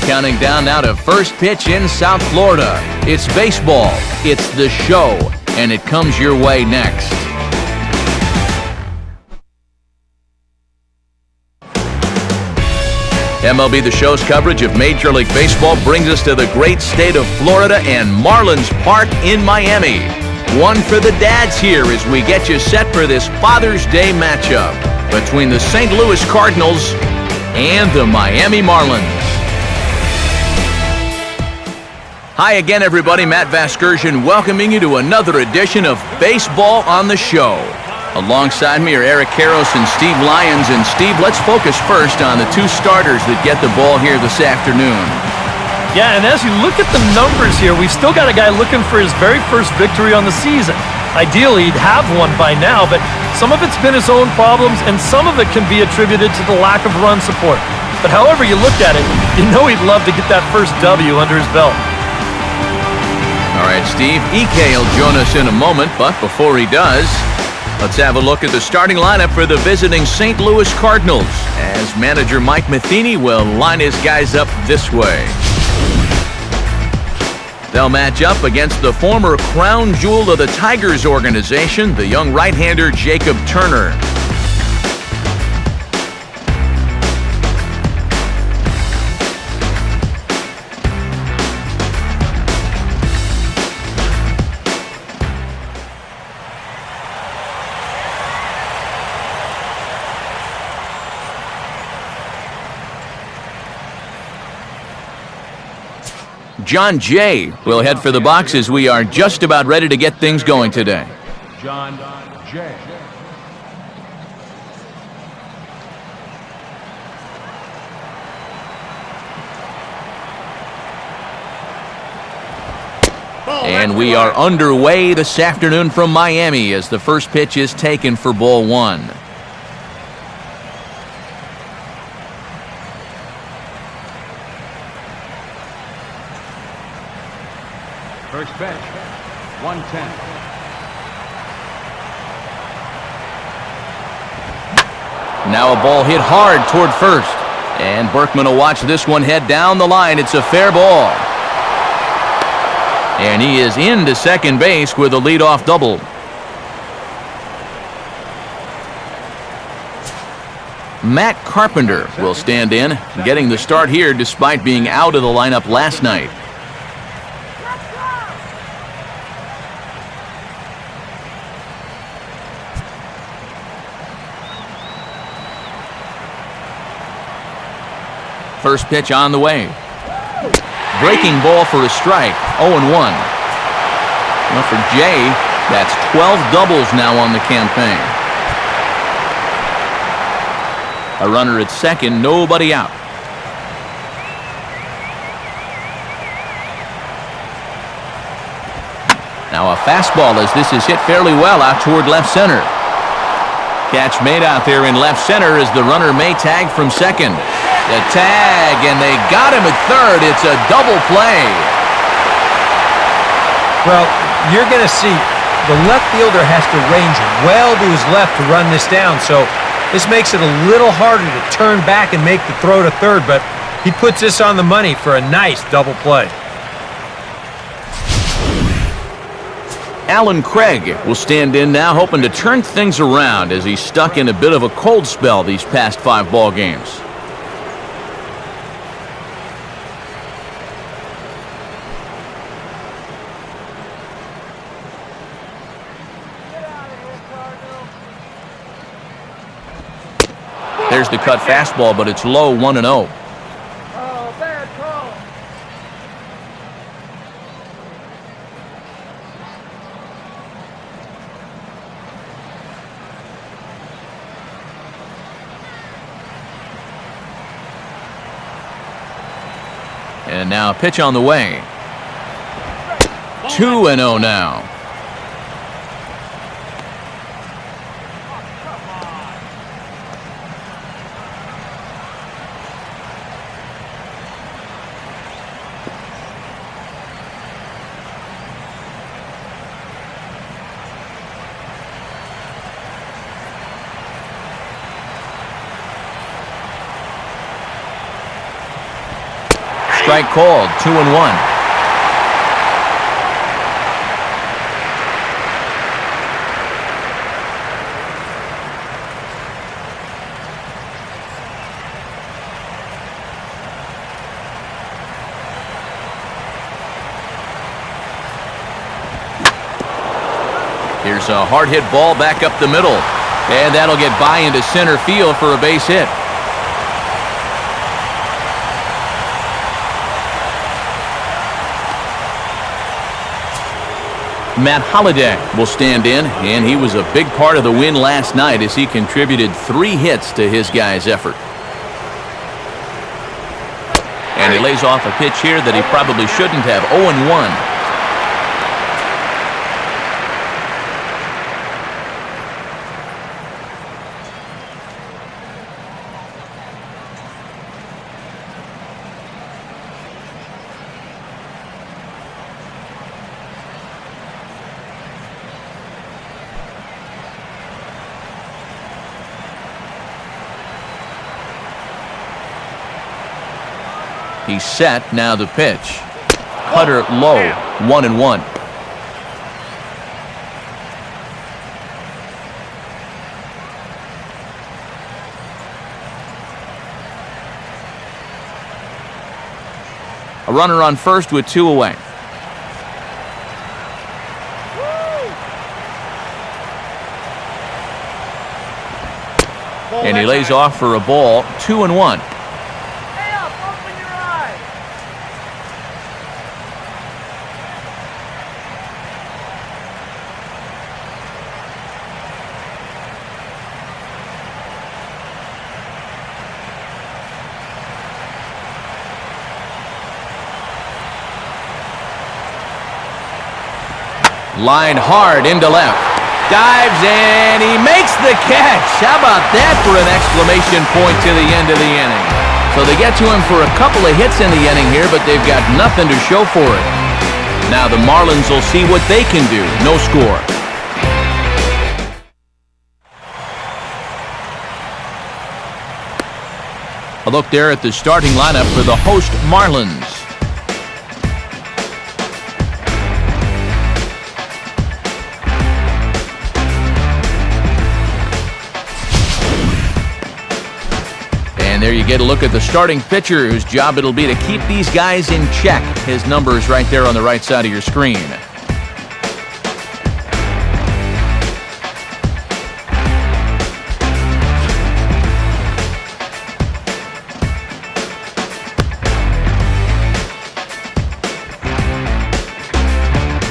counting down now to first pitch in South Florida. It's baseball, it's the show, and it comes your way next. MLB The Show's coverage of Major League Baseball brings us to the great state of Florida and Marlins Park in Miami. One for the dads here as we get you set for this Father's Day matchup between the St. Louis Cardinals and the Miami Marlins. Hi again, everybody. Matt Vasgersian welcoming you to another edition of Baseball on the Show. Alongside me are Eric Karros and Steve Lyons. And Steve, let's focus first on the two starters that get the ball here this afternoon. Yeah, and as you look at the numbers here, we've still got a guy looking for his very first victory on the season. Ideally, he'd have one by now, but some of it's been his own problems, and some of it can be attributed to the lack of run support. But however you look at it, you know he'd love to get that first W under his belt. All right, Steve, EK will join us in a moment, but before he does, let's have a look at the starting lineup for the visiting St. Louis Cardinals, as manager Mike Matheny will line his guys up this way. They'll match up against the former crown jewel of the Tigers organization, the young right-hander Jacob Turner. John Jay will head for the box as we are just about ready to get things going today. John Jay. And we are underway this afternoon from Miami as the first pitch is taken for ball one. First pitch, 110. Now a ball hit hard toward first. And Berkman will watch this one head down the line. It's a fair ball. And he is into second base with a leadoff double. Matt Carpenter will stand in, getting the start here despite being out of the lineup last night. First pitch on the way. Breaking ball for a strike, 0-1. Well, for Jay, that's 12 doubles now on the campaign. A runner at second, nobody out. Now a fastball as this is hit fairly well out toward left center. Catch made out there in left center as the runner may tag from second. The tag, and they got him at third. It's a double play. Well, you're going to see the left fielder has to range well to his left to run this down, so this makes it a little harder to turn back and make the throw to third, but he puts this on the money for a nice double play. Alan Craig will stand in now, hoping to turn things around as he's stuck in a bit of a cold spell these past 5 ball games. There's the cut fastball, but it's low, 1-0. Oh, bad call. And now a pitch on the way. 2-0 now. strike called, 2-1. Here's a hard hit ball back up the middle. And that'll get by into center field for a base hit. Matt Holliday will stand in, and he was a big part of the win last night as he contributed 3 hits to his guys' effort. And he lays off a pitch here that he probably shouldn't have. 0-1. He's set, now the pitch. Cutter low, 1-1. A runner on first with 2 away. And he lays off for a ball, 2-1. Line hard into left. Dives and he makes the catch. How about that for an exclamation point to the end of the inning? So they get to him for a couple of hits in the inning here, but they've got nothing to show for it. Now the Marlins will see what they can do. No score. A look there at the starting lineup for the host Marlins. And there you get a look at the starting pitcher whose job it'll be to keep these guys in check. His number is right there on the right side of your screen.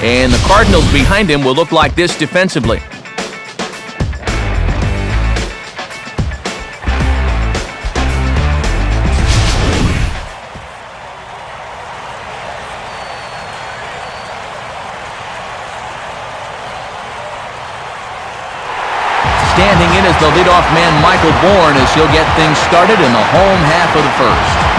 And the Cardinals behind him will look like this defensively. Standing in as the leadoff man, Michael Bourne, as he'll get things started in the home half of the first.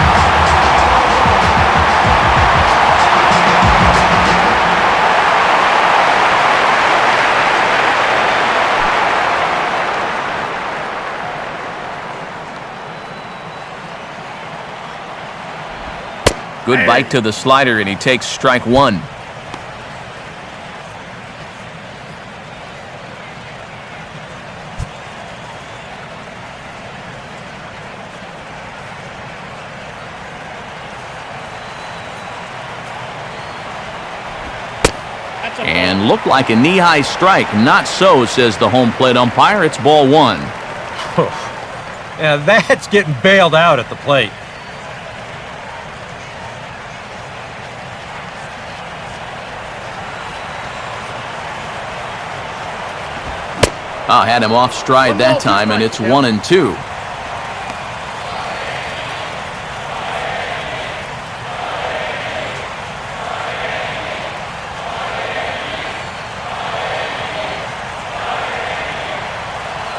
Good bite to the slider, and he takes strike 1. And looked like a knee-high strike. Not so, says the home plate umpire. It's ball 1. Yeah, that's getting bailed out at the plate. Had him off stride that time, and it's 1-2.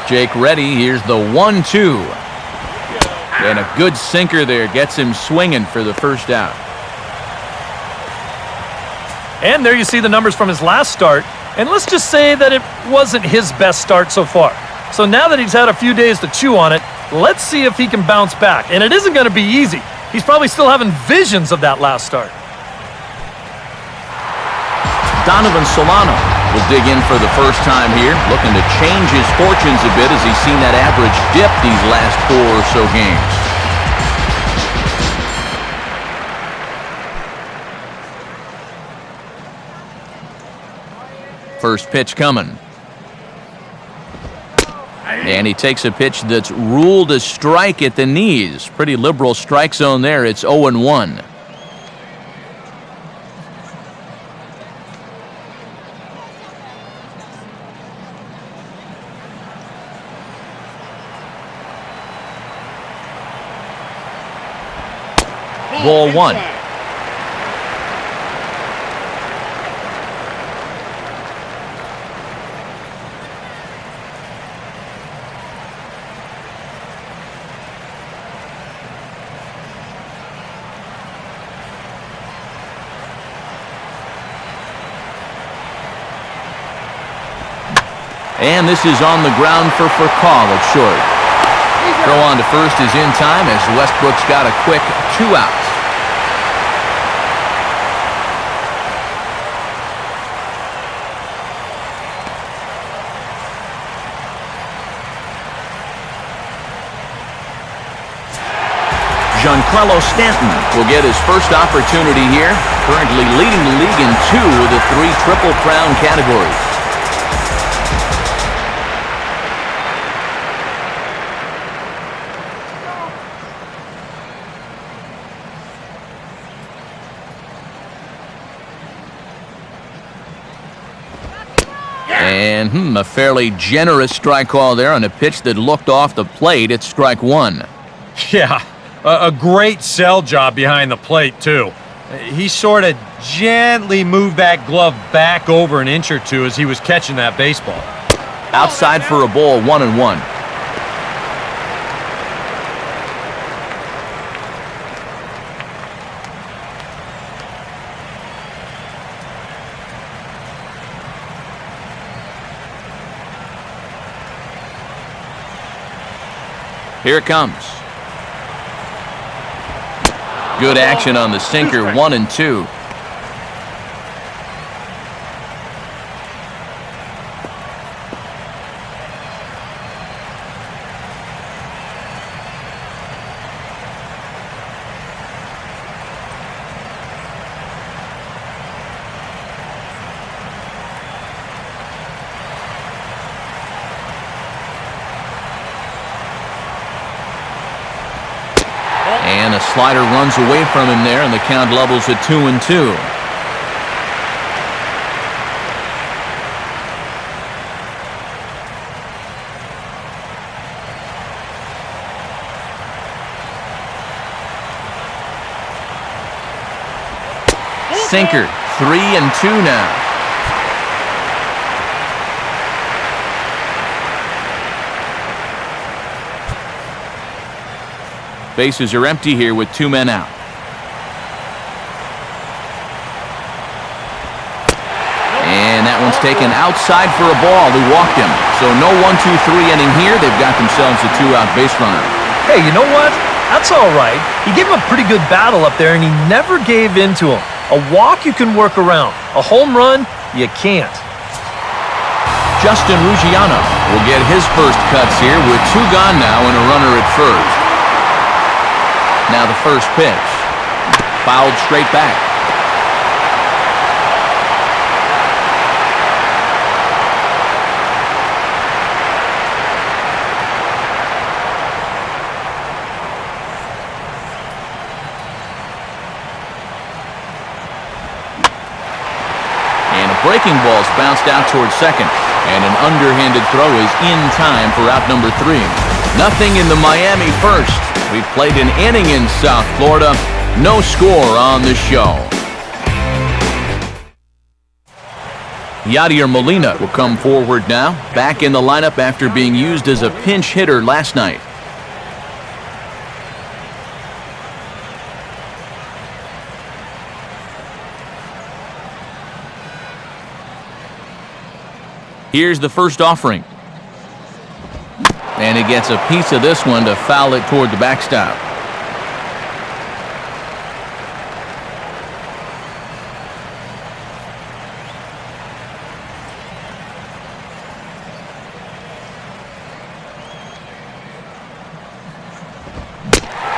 Jake ready. Here's the 1-2. And a good sinker there gets him swinging for the first out. And there you see the numbers from his last start. And let's just say that it wasn't his best start so far. So now that he's had a few days to chew on it, let's see if he can bounce back. And it isn't going to be easy. He's probably still having visions of that last start. Donovan Solano will dig in for the first time here, looking to change his fortunes a bit as he's seen that average dip these last 4 or so games. First pitch coming. And he takes a pitch that's ruled a strike at the knees. Pretty liberal strike zone there. It's 0-1. Ball 1. And this is on the ground for Call at short. Throw on to first is in time as Westbrook's got a quick 2 outs. Giancarlo Stanton will get his first opportunity here, currently leading the league in 2 of the 3 Triple Crown categories. And a fairly generous strike call there on a pitch that looked off the plate. It's strike 1. Yeah, a great sell job behind the plate, too. He sort of gently moved that glove back over an inch or 2 as he was catching that baseball. Outside for a ball, 1-1. Here it comes. Good action on the sinker, 1-2. And a slider runs away from him there, and the count levels at 2-2. Sinker, 3-2 now. Bases are empty here with 2 men out. And that one's taken outside for a ball. He walked him. So no 1-2-3 inning here. They've got themselves a 2-out base runner. Hey, you know what? That's all right. He gave him a pretty good battle up there, and he never gave in to him. A walk you can work around. A home run, you can't. Justin Ruggiano will get his first cuts here with 2 gone now and a runner at first. Now the first pitch. Fouled straight back. And a breaking ball's bounced out towards second. And an underhanded throw is in time for out number 3. Nothing in the Miami first. We've played an inning in South Florida. No score on the show. Yadier Molina will come forward now, back in the lineup after being used as a pinch hitter last night. Here's the first offering. And he gets a piece of this one to foul it toward the backstop.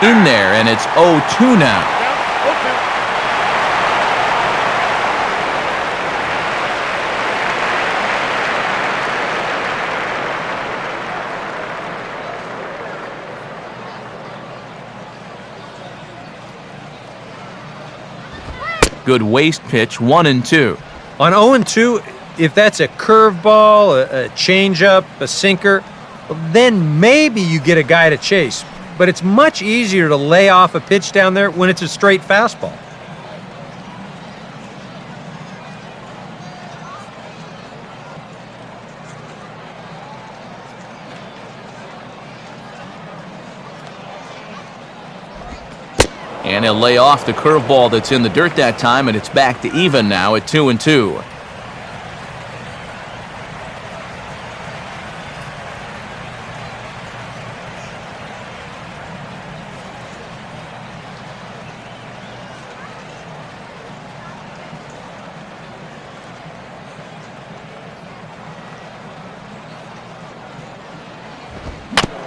in there, and it's 0-2 now. Good waste pitch, 1-2. On 0-2, if that's a curveball, a changeup, a sinker, well, then maybe you get a guy to chase. But it's much easier to lay off a pitch down there when it's a straight fastball. And he'll lay off the curveball that's in the dirt that time, and it's back to even now at 2-2.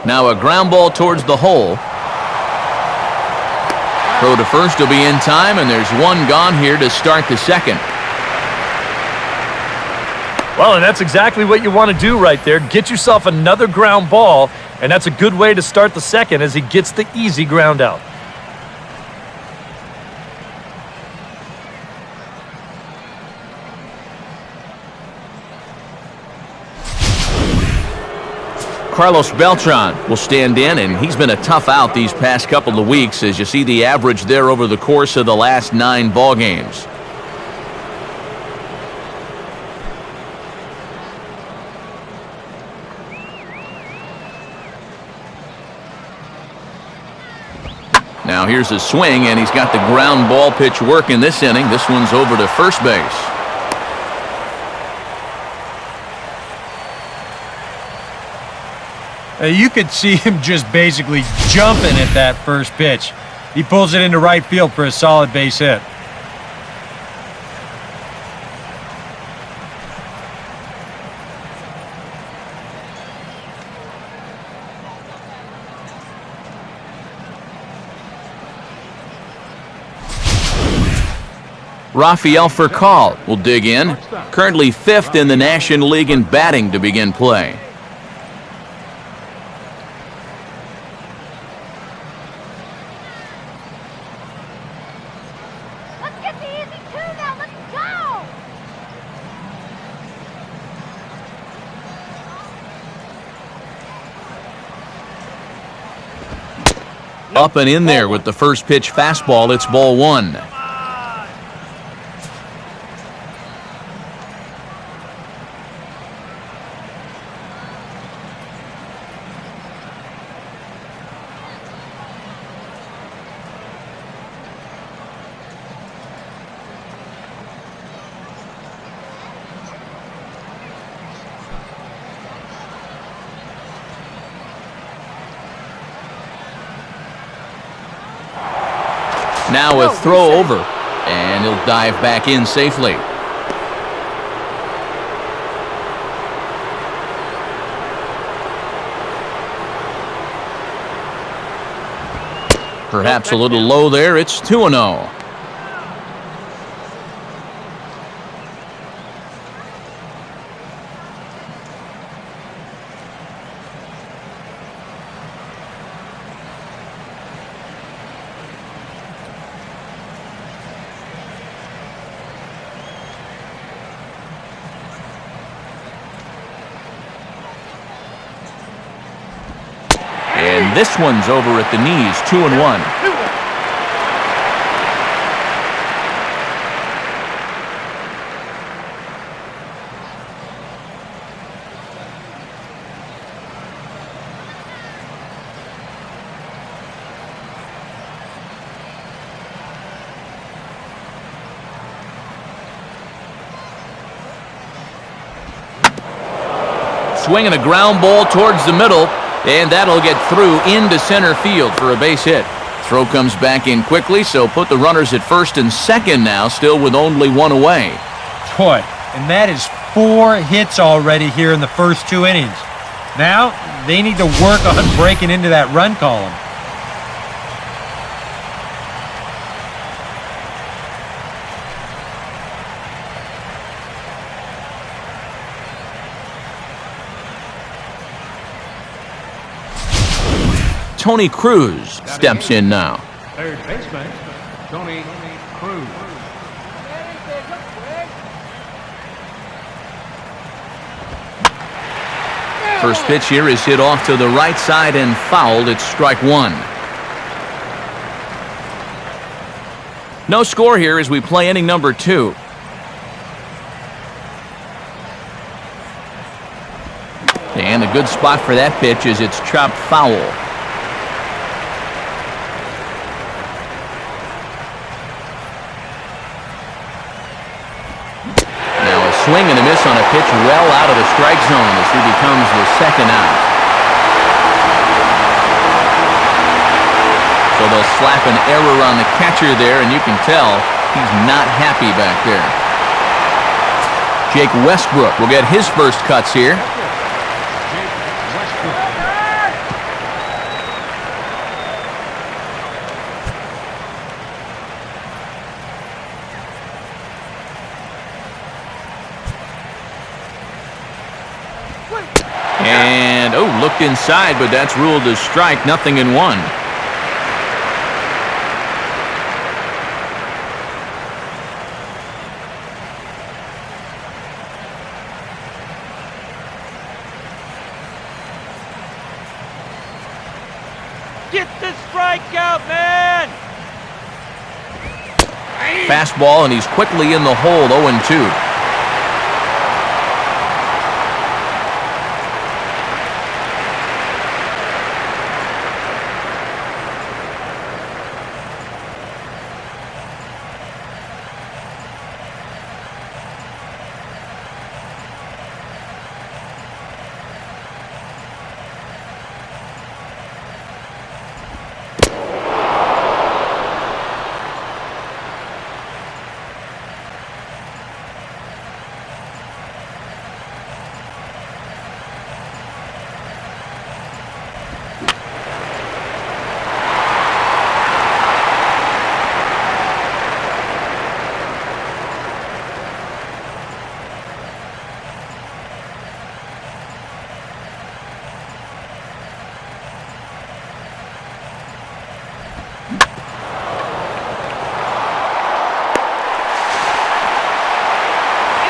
Now a ground ball towards the hole. Throw to first will be in time, and there's one gone here to start the second. Well, and that's exactly what you want to do right there. Get yourself another ground ball, and that's a good way to start the second as he gets the easy ground out. Carlos Beltran will stand in, and he's been a tough out these past couple of weeks as you see the average there over the course of the last 9 ball games. Now here's a swing, and he's got the ground ball pitch working this inning. This one's over to first base. You could see him just basically jumping at that first pitch. He pulls it into right field for a solid base hit. Rafael Furcal will dig in, currently 5th in the National League in batting to begin play. Up and in there with the first pitch fastball. It's ball 1. Now a throw over, and he'll dive back in safely. Perhaps a little low there. It's 2-0. And this one's over at the knees, 2-1. Swinging a ground ball towards the middle. And that'll get through into center field for a base hit. Throw comes back in quickly, so put the runners at first and second now, still with only 1 away. Boy, and that is 4 hits already here in the first 2 innings. Now, they need to work on breaking into that run column. Tony Cruz steps in now. Third baseman, Tony Cruz. First pitch here is hit off to the right side and fouled. It's strike one. No score here as we play inning number 2. And a good spot for that pitch is it's chopped foul. Now a swing and a miss on a pitch well out of the strike zone as he becomes the second out. So they'll slap an error on the catcher there, and you can tell he's not happy back there. Jake Westbrook will get his first cuts here. And, oh, looked inside, but that's ruled as strike, 0-1. Get the strikeout, man! Fastball, and he's quickly in the hole, 0-2.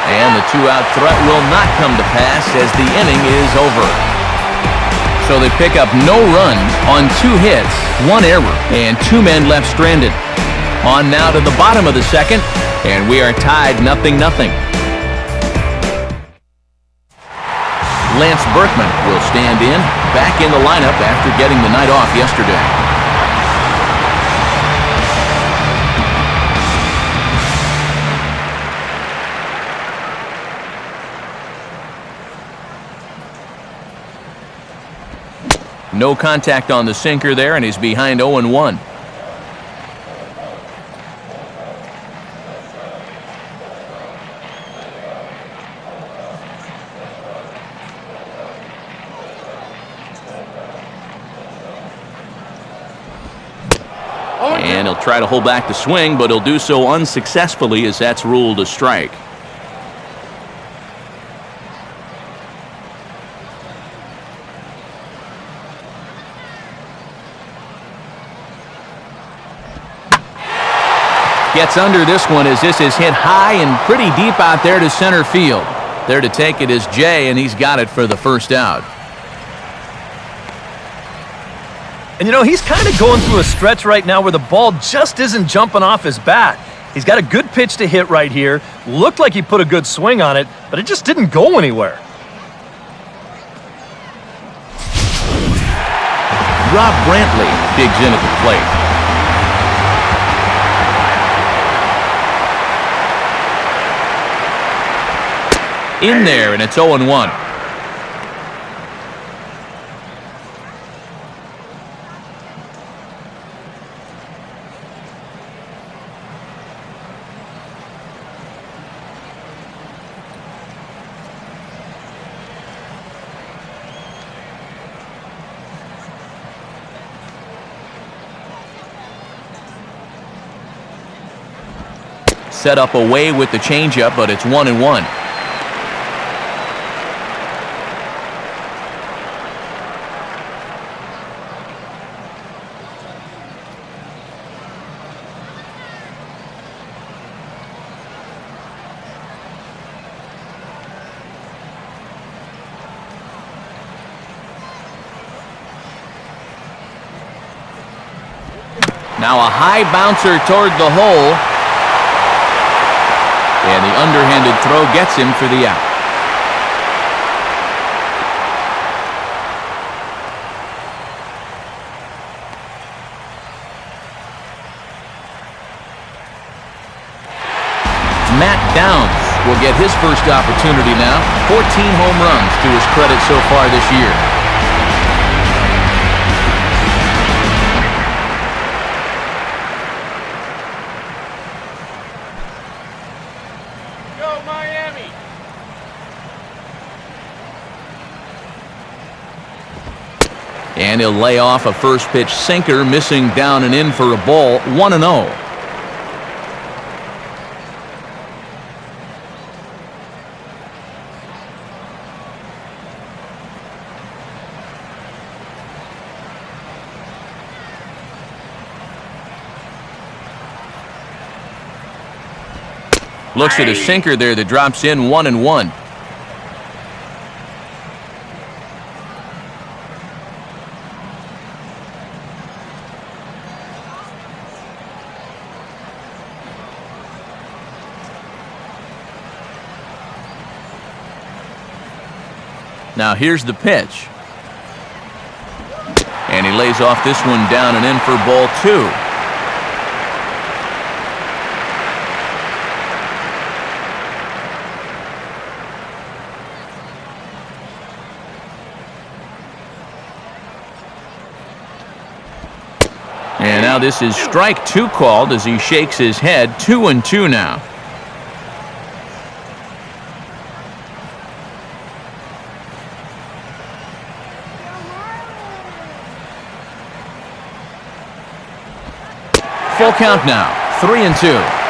And the two-out threat will not come to pass as the inning is over. So they pick up no runs on 2 hits, 1 error, and 2 men left stranded. On now to the bottom of the second, and we are tied 0-0. Lance Berkman will stand in, back in the lineup after getting the night off yesterday. No contact on the sinker there, and he's behind 0-1. And he'll try to hold back the swing, but he'll do so unsuccessfully as that's ruled a strike. Gets under this one as this is hit high and pretty deep out there to center field. There to take it is Jay, and he's got it for the first out. And you know, he's kind of going through a stretch right now where the ball just isn't jumping off his bat. He's got a good pitch to hit right here. Looked like he put a good swing on it, but it just didn't go anywhere. Rob Brantley digs in at the plate. In there, and it's 0-1. Set up away with the changeup, but it's 1-1. Now a high bouncer toward the hole. And the underhanded throw gets him for the out. Matt Downs will get his first opportunity now. 14 home runs to his credit so far this year. Go Miami! And he'll lay off a first pitch sinker, missing down and in for a ball. 1-0. Looks at a sinker there that drops in 1-1. Now here's the pitch. And he lays off this one down and in for ball 2. And now this is strike 2 called as he shakes his head. 2-2 now. Full count now. 3-2.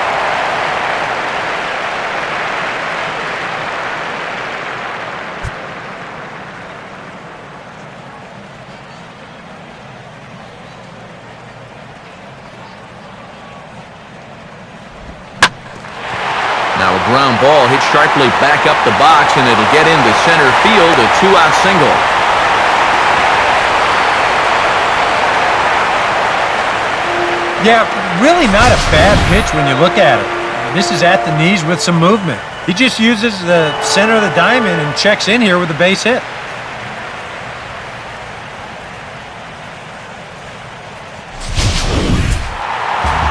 Now a ground ball hit sharply back up the box, and it'll get into center field, a 2-out single. Yeah, really not a bad pitch when you look at it. This is at the knees with some movement. He just uses the center of the diamond and checks in here with a base hit.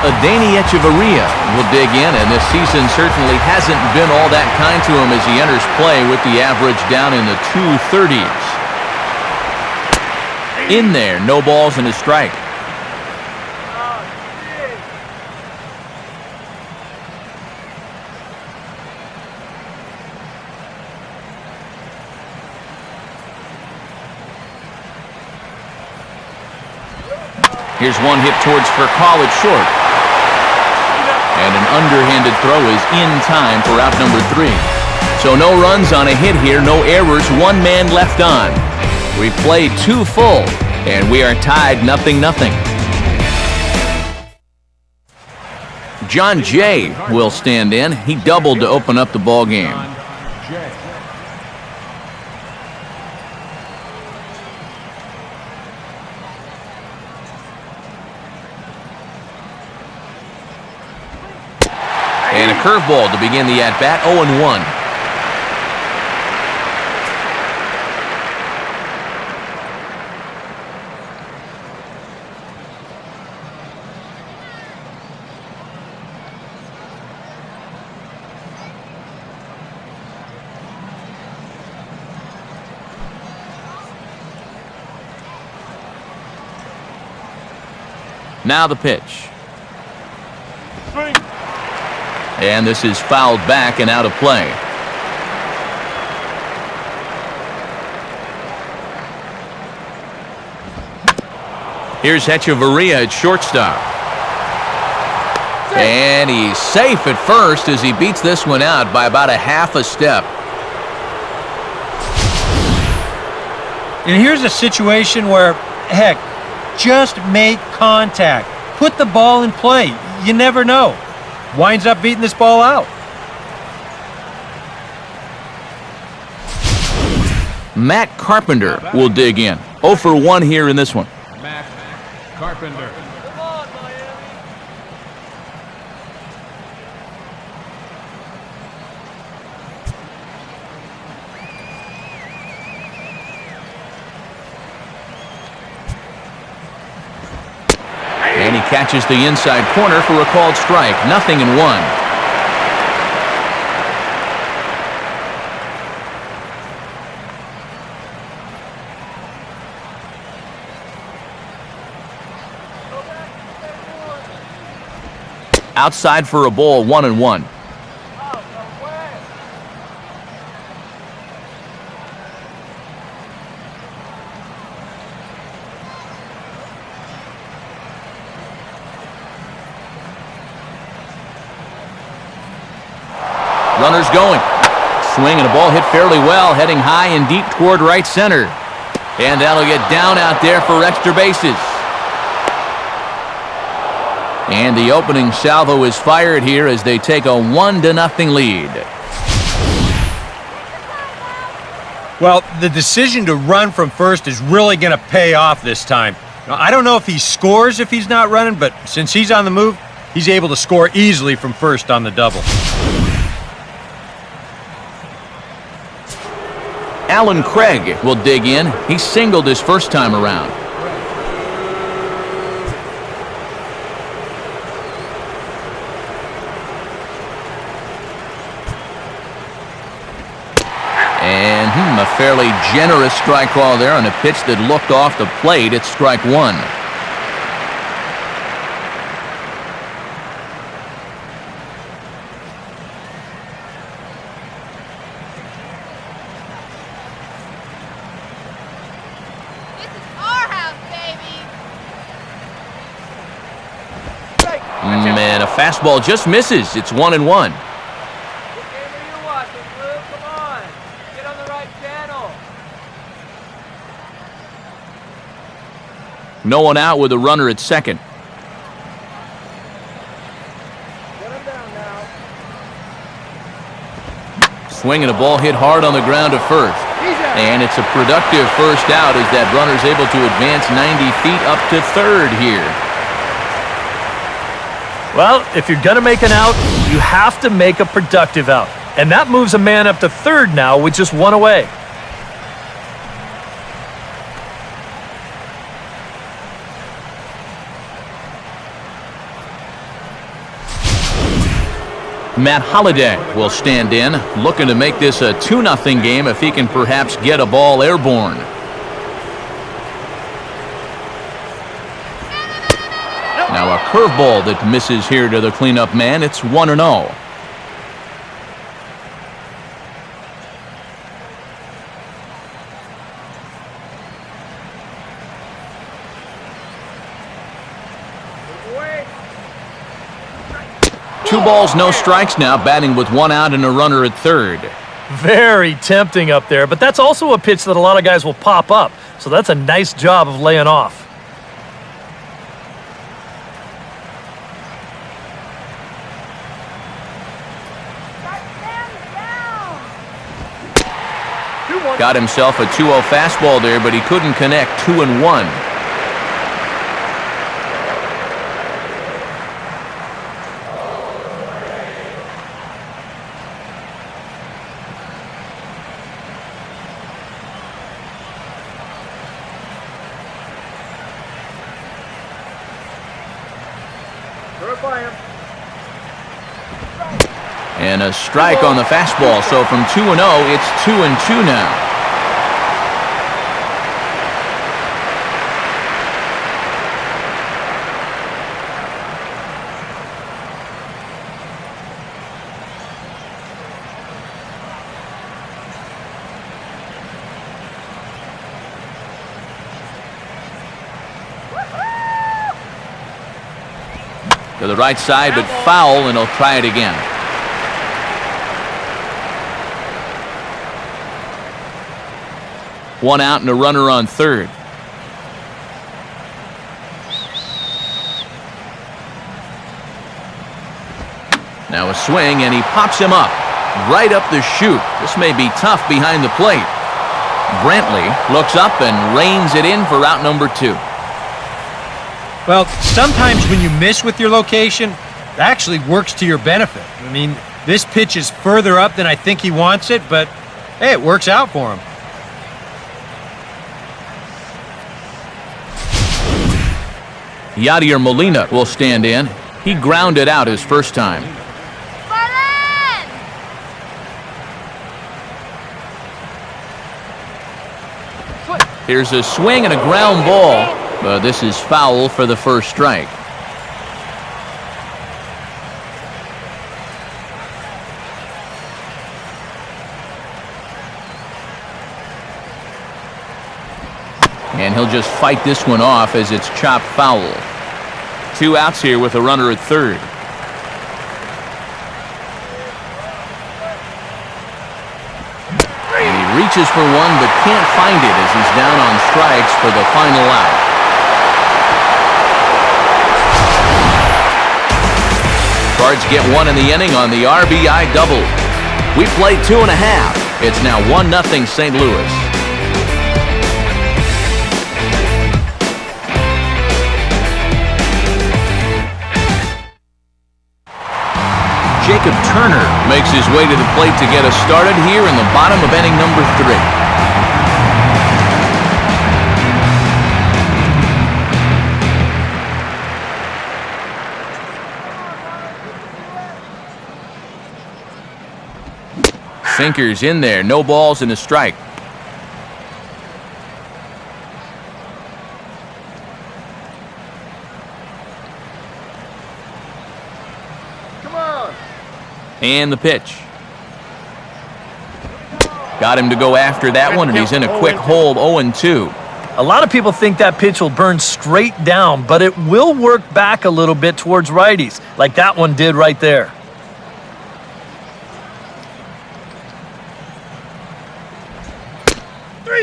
Adeiny Echeverria will dig in, and this season certainly hasn't been all that kind to him as he enters play with the average down in the 230s. In there, no balls and a strike. Here's one hit towards Furcal at short. And an underhanded throw is in time for out number 3. So no runs on a hit here, no errors, 1 man left on. We've played 2 full, and we are tied 0-0. John Jay will stand in. He doubled to open up the ball game. And a curveball to begin the at-bat, 0-1. Now the pitch. Swing. And this is fouled back and out of play. Here's Echeverria at shortstop. And he's safe at first as he beats this one out by about a half a step. And here's a situation where, heck, just make contact. Put the ball in play. You never know. Winds up beating this ball out. Matt Carpenter will dig in. 0 for 1 here in this one. Matt Carpenter. Come on, Miami! And he catches the inside corner for a called strike. 0-1. Outside for a ball, 1-1. Runners going. Swing and a ball hit fairly well, heading high and deep toward right center. And that'll get down out there for extra bases. And the opening salvo is fired here as they take a 1-0 lead. Well, the decision to run from first is really going to pay off this time. Now, I don't know if he scores if he's not running, but since he's on the move, he's able to score easily from first on the double. Alan Craig will dig in. He singled his first time around. And a fairly generous strike call there on a pitch that looked off the plate. It's strike one. This is our house, baby. Man, a fastball just misses. It's 1-1. No one out with a runner at second. Swing and a ball hit hard on the ground to first. And it's a productive first out as that runner's able to advance 90 feet up to third here. Well, if you're going to make an out, you have to make a productive out. And that moves a man up to third now with just one away. Matt Holliday will stand in, looking to make this a 2-0 game if he can perhaps get a ball airborne. Now a curveball that misses here to the cleanup man. It's 1-0. Two balls, no strikes now, batting with one out and a runner at third. Very tempting up there, but that's also a pitch that a lot of guys will pop up. So that's a nice job of laying off. Got himself a 2-0 fastball there, but he couldn't connect. 2-1. And a strike on the fastball. So from 2-0, it's 2-2 now. To the right side, but foul, and he'll try it again. One out and a runner on third. Now a swing, and he pops him up. Right up the chute. This may be tough behind the plate. Brantley looks up and reins it in for out number 2. Well, sometimes when you miss with your location, it actually works to your benefit. I mean, this pitch is further up than I think he wants it, but hey, it works out for him. Yadier Molina will stand in. He grounded out his first time. Marlins! Here's a swing and a ground ball, but this is foul for the first strike. And he'll just fight this one off as it's chopped foul. 2 outs here with a runner at third. And he reaches for one but can't find it as he's down on strikes for the final out. Cards get 1 in the inning on the RBI double. We played 2.5. It's now 1-0 St. Louis. Jacob Turner makes his way to the plate to get us started here in the bottom of inning number 3. Sinker's in there, no balls and a strike. And the pitch. Got him to go after that one, and he's in a quick hold, 0-2. A lot of people think that pitch will burn straight down, but it will work back a little bit towards righties, like that one did right there.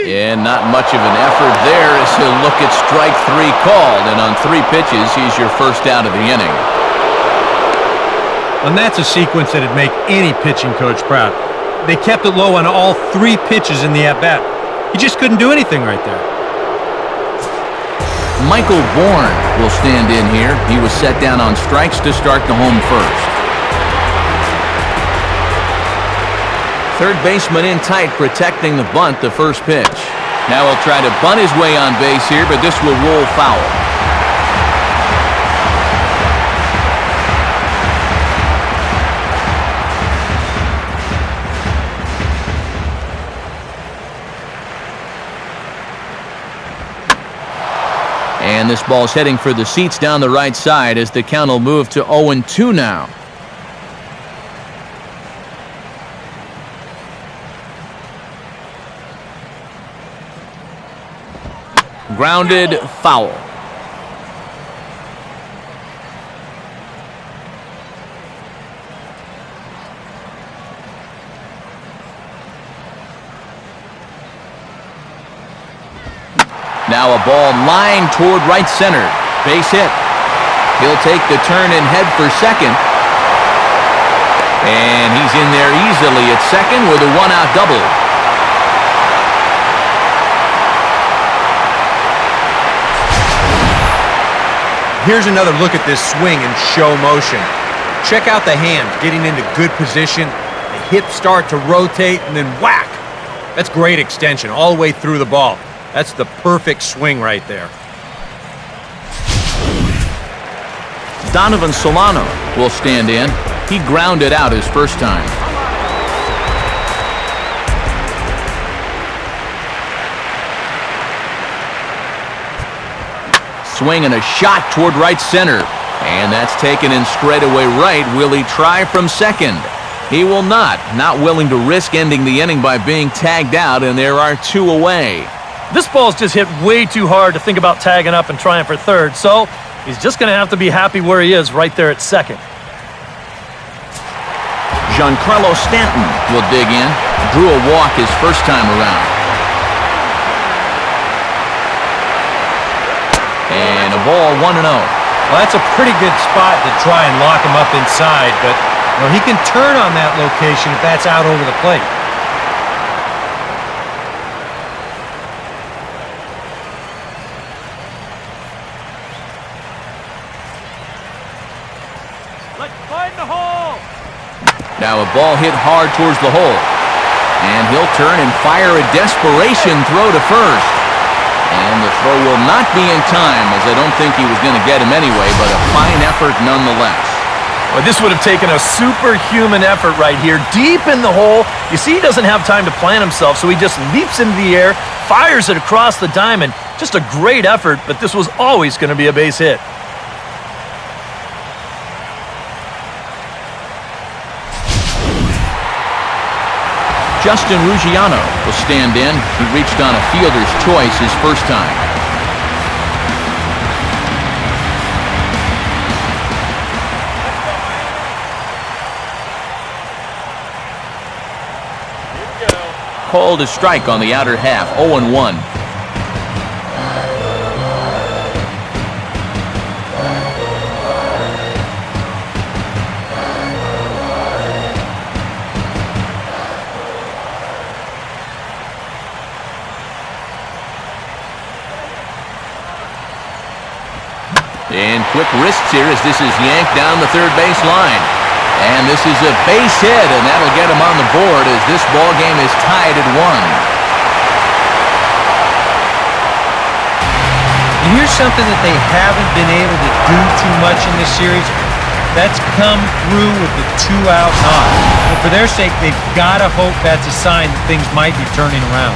And not much of an effort there as he'll look at strike 3 called, and on 3 pitches, he's your first out of the inning. And that's a sequence that'd make any pitching coach proud. They kept it low on all 3 pitches in the at-bat. He just couldn't do anything right there. Michael Bourne will stand in here. He was set down on strikes to start the home first. Third baseman in tight, protecting the bunt, the first pitch. Now he'll try to bunt his way on base here, but this will roll foul. And this ball's heading for the seats down the right side as the count will move to 0-2 now. Grounded, foul. Now a ball lined toward right center. Base hit. He'll take the turn and head for second. And he's in there easily at second with a 1-out double. Here's another look at this swing in show motion. Check out the hand getting into good position. The hips start to rotate and then whack. That's great extension all the way through the ball. That's the perfect swing right there. Donovan Solano will stand in. He grounded out his first time. Swing and a shot toward right center. And that's taken in straightaway right. Will he try from second? He will not. Not willing to risk ending the inning by being tagged out, and there are 2 away. This ball's just hit way too hard to think about tagging up and trying for third, so he's just going to have to be happy where he is right there at second. Giancarlo Stanton will dig in. Drew a walk his first time around. And a ball 1-0. Well, that's a pretty good spot to try and lock him up inside, but he can turn on that location if that's out over the plate. Now a ball hit hard towards the hole. And he'll turn and fire a desperation throw to first. And And the throw will not be in time, as I don't think he was going to get him anyway, but a fine effort nonetheless. Well, this would have taken a superhuman effort right here, deep in the hole. You see, he doesn't have time to plant himself, so he just leaps into the air, fires it across the diamond. Just a great effort, but this was always going to be a base hit. Justin Ruggiano will stand in. He reached on a fielder's choice his first time. Called a strike on the outer half, 0-1. And quick wrists here as this is yanked down the third base line. And this is a base hit, and that'll get him on the board as this ball game is tied at 1. And here's something that they haven't been able to do too much in this series. That's come through with the two-out knock. But for their sake, they've got to hope that's a sign that things might be turning around.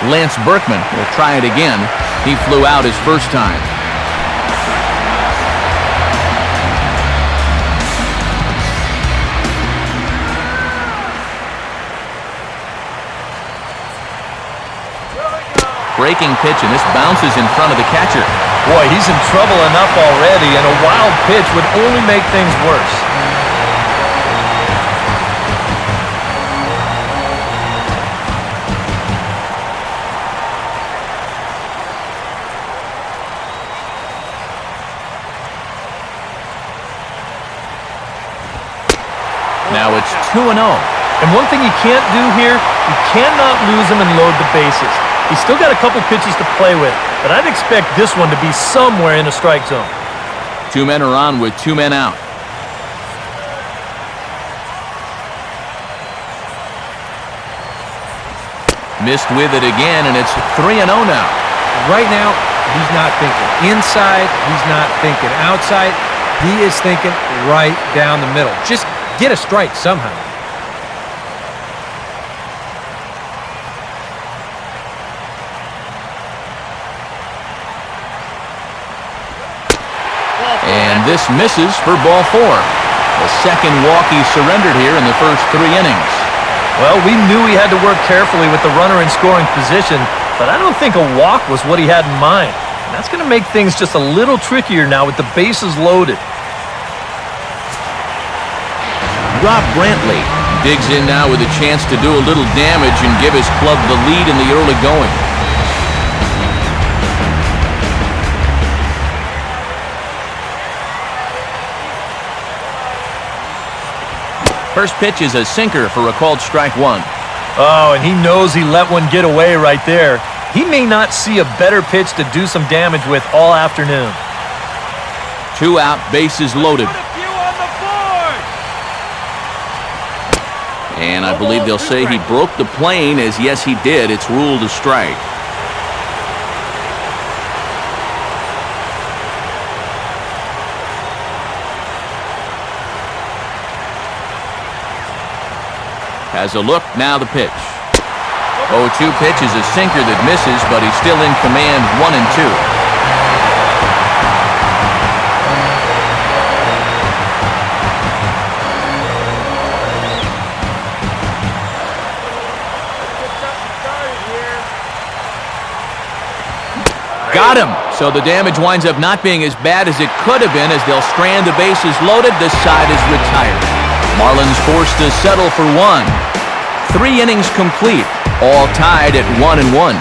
Lance Berkman will try it again. He flew out his first time. Breaking pitch, and this bounces in front of the catcher. Boy, he's in trouble enough already, and a wild pitch would only make things worse. Now it's 2-0. And one thing you can't do here, you cannot lose him and load the bases. He's still got a couple pitches to play with, but I'd expect this one to be somewhere in a strike zone. 2 men are on with 2 men out. Missed with it again, and it's 3-0 now. Right now, he's not thinking inside. He's not thinking outside. He is thinking right down the middle. Just get a strike somehow. And this misses for ball 4. The second walk he surrendered here in the first 3 innings. Well, we knew he had to work carefully with the runner in scoring position, but I don't think a walk was what he had in mind. And that's going to make things just a little trickier now with the bases loaded. Rob Brantley digs in now with a chance to do a little damage and give his club the lead in the early going. First pitch is a sinker for a called strike 1. Oh, and he knows he let one get away right there. He may not see a better pitch to do some damage with all afternoon. 2 out, bases loaded. And I believe they'll say he broke the plane, as yes he did. It's ruled a strike. Has a look, now the pitch. 0-2 pitch is a sinker that misses, but he's still in command, 1-2. Got him. So the damage winds up not being as bad as it could have been as they'll strand the bases loaded. This side is retired. Marlins forced to settle for 1. 3 innings complete, all tied at 1-1.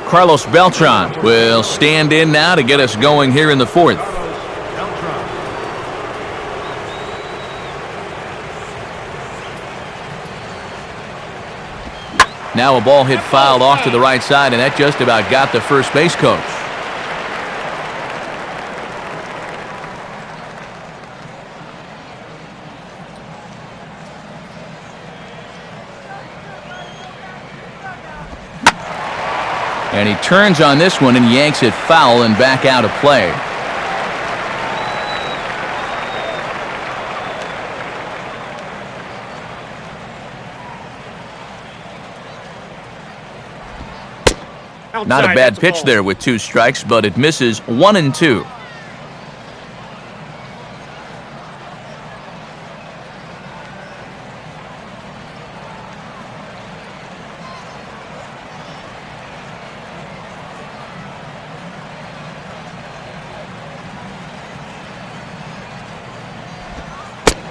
Carlos Beltran will stand in now to get us going here in the 4th. Now a ball hit foul off to the right side, and that just about got the first base coach. And he turns on this one and yanks it foul and back out of play. Not a bad pitch there with 2 strikes, but it misses 1-2.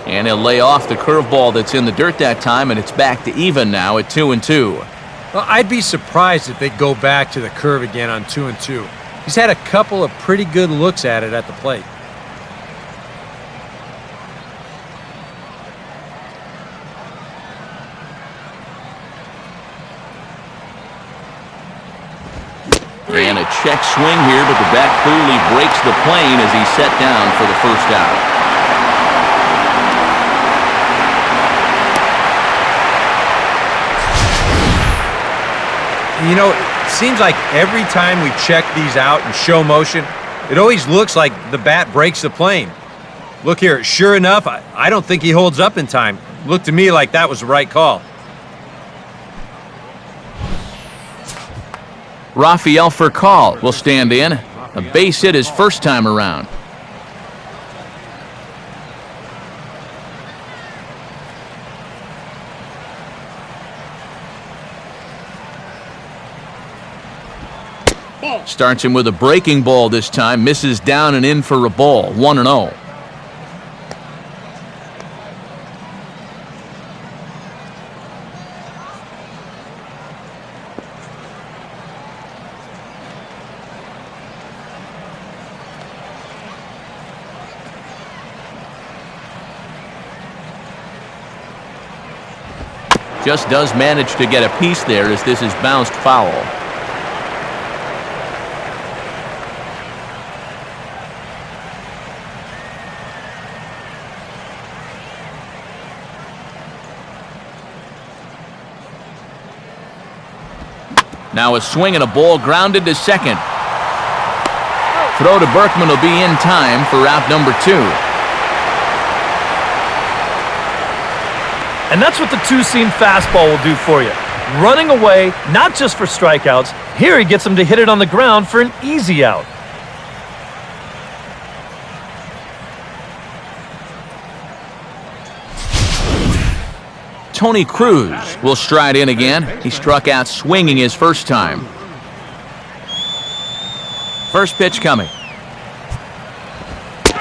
And he'll lay off the curveball that's in the dirt that time, and it's back to even now at 2-2. Well, I'd be surprised if they go back to the curve again on 2-2. He's had a couple of pretty good looks at it at the plate. And a check swing here, but the bat clearly breaks the plane as he's set down for the first out. You know, it seems like every time we check these out in show motion, it always looks like the bat breaks the plane. Look here, sure enough, I don't think he holds up in time. Looked to me like that was the right call. Rafael Furcal will stand in. A base hit his first time around. Starts him with a breaking ball this time. Misses down and in for a ball. 1-0. Just does manage to get a piece there as this is bounced foul. Now a swing and a ball grounded to second. Throw to Berkman will be in time for out number 2. And that's what the two-seam fastball will do for you. Running away, not just for strikeouts. Here he gets him to hit it on the ground for an easy out. Tony Cruz will stride in again. He struck out swinging his first time. First pitch coming.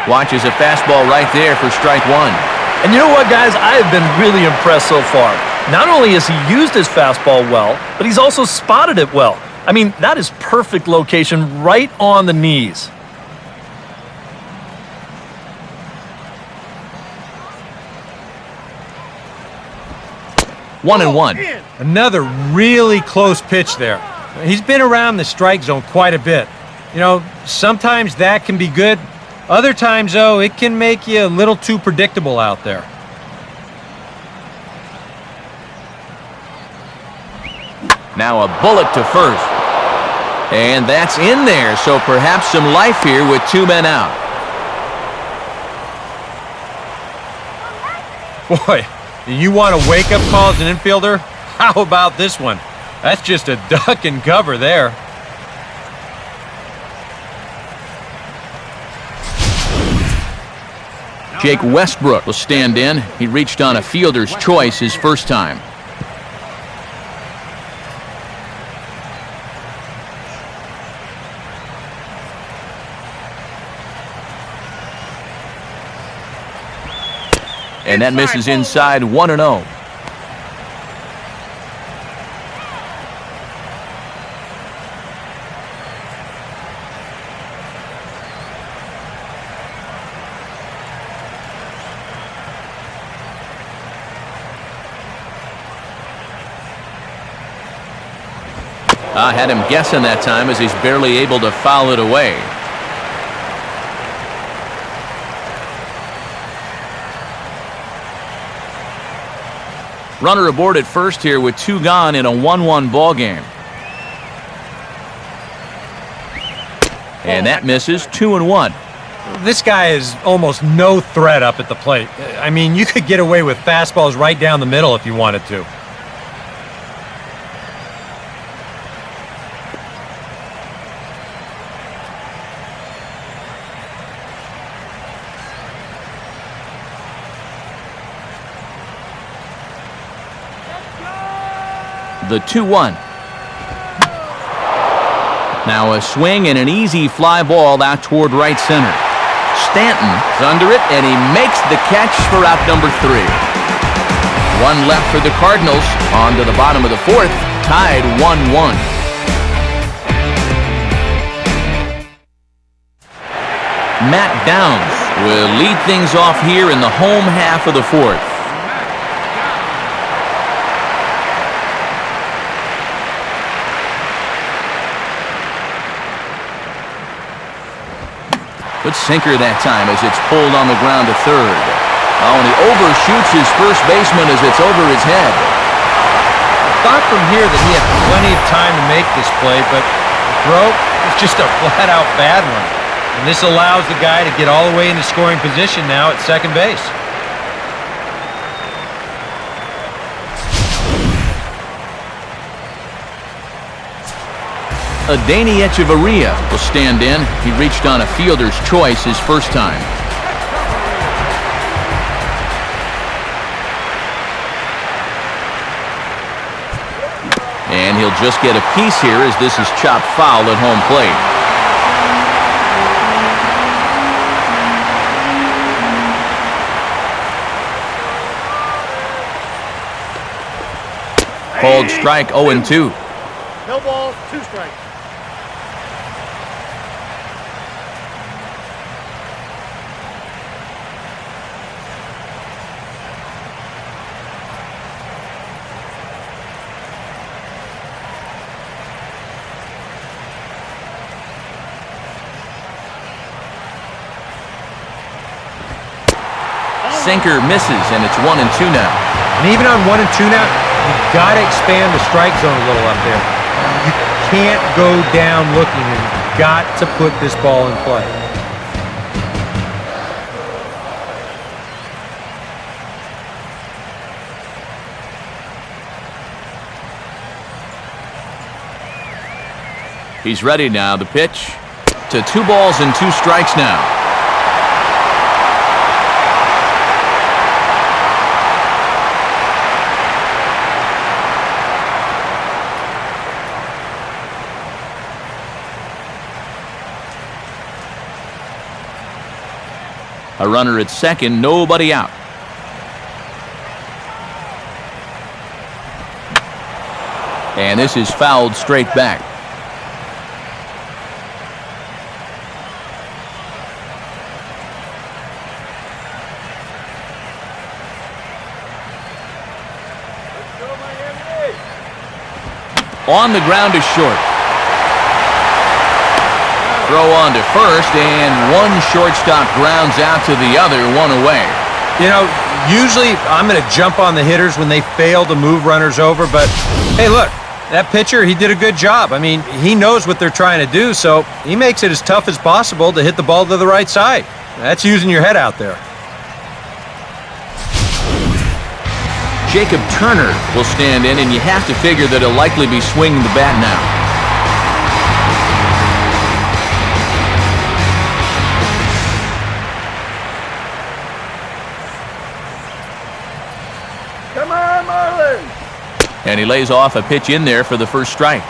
Watches a fastball right there for strike 1. And you know what, guys? I have been really impressed so far. Not only has he used his fastball well, but he's also spotted it well. I mean, that is perfect location right on the knees. One and one. Another really close pitch there. He's been around the strike zone quite a bit. You know, sometimes that can be good. Other times, though, it can make you a little too predictable out there. Now a bullet to first. And that's in there, so perhaps some life here with 2 men out. Boy, do you want a wake-up call as an infielder? How about this one? That's just a duck and cover there. Jake Westbrook will stand in. He reached on a fielder's choice his first time. And that misses inside. 1-0. I had him guessing that time as he's barely able to foul it away. Runner aboard at first here with 2 gone in a 1-1 ball game. And that misses. 2-1. This guy is almost no threat up at the plate. I mean, you could get away with fastballs right down the middle if you wanted to. The 2-1. Now a swing and an easy fly ball out toward right center. Stanton's under it, and he makes the catch for out number 3. 1 left for the Cardinals. On to the bottom of the 4th, tied 1-1. Matt Downs will lead things off here in the home half of the 4th. Good sinker that time as it's pulled on the ground to third. Oh, and he overshoots his first baseman as it's over his head. Thought from here that he had plenty of time to make this play, but the throw was just a flat-out bad one. And this allows the guy to get all the way into scoring position now at second base. Adeiny Echeverria will stand in. He reached on a fielder's choice his first time. And he'll just get a piece here as this is chopped foul at home plate. Called strike 0-2. No balls, 2 strikes. Sinker misses, and it's 1-2 now. And even on 1-2 now, you've got to expand the strike zone a little up there. You can't go down looking, and you've got to put this ball in play. He's ready now. The pitch to 2 balls and 2 strikes now. A runner at second, nobody out. And this is fouled straight back. On the ground to short. Throw on to first, and one shortstop grounds out to the other, 1 away. You know, usually I'm going to jump on the hitters when they fail to move runners over, but hey, look, that pitcher, he did a good job. I mean, he knows what they're trying to do, so he makes it as tough as possible to hit the ball to the right side. That's using your head out there. Jacob Turner will stand in, and you have to figure that he'll likely be swinging the bat now. Come on, Marlins! And he lays off a pitch in there for the first strike.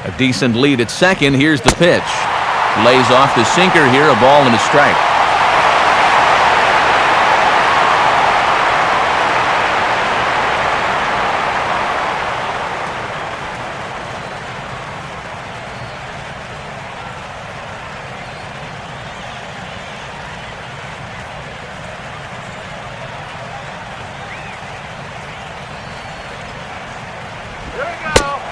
A decent lead at second. Here's the pitch. Lays off the sinker here, a ball and a strike.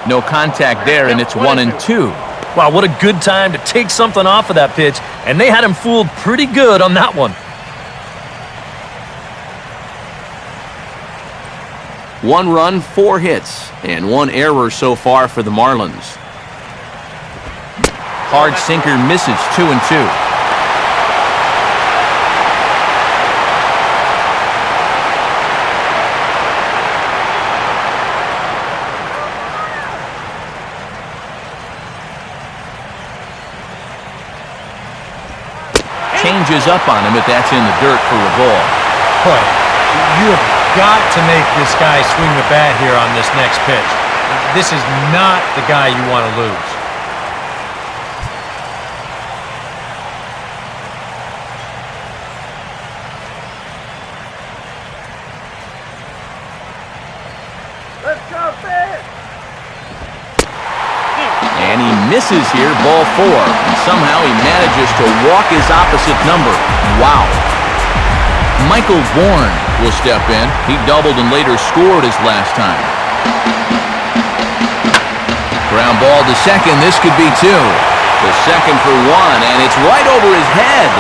No contact there, and it's 1-2. Wow, what a good time to take something off of that pitch, and they had him fooled pretty good on that one. 1 run, 4 hits, and 1 error so far for the Marlins. Hard sinker misses, 2-2. Changes up on him, but that's in the dirt for a ball. Boy, you have got to make this guy swing the bat here on this next pitch. This is not the guy you want to lose. Let's go, Fitz! And he misses here, ball 4. And somehow he manages to walk his opposite number. Wow. Michael Bourne will step in. He doubled and later scored his last time. Ground ball to second. This could be 2. The second for 1, and it's right over his head.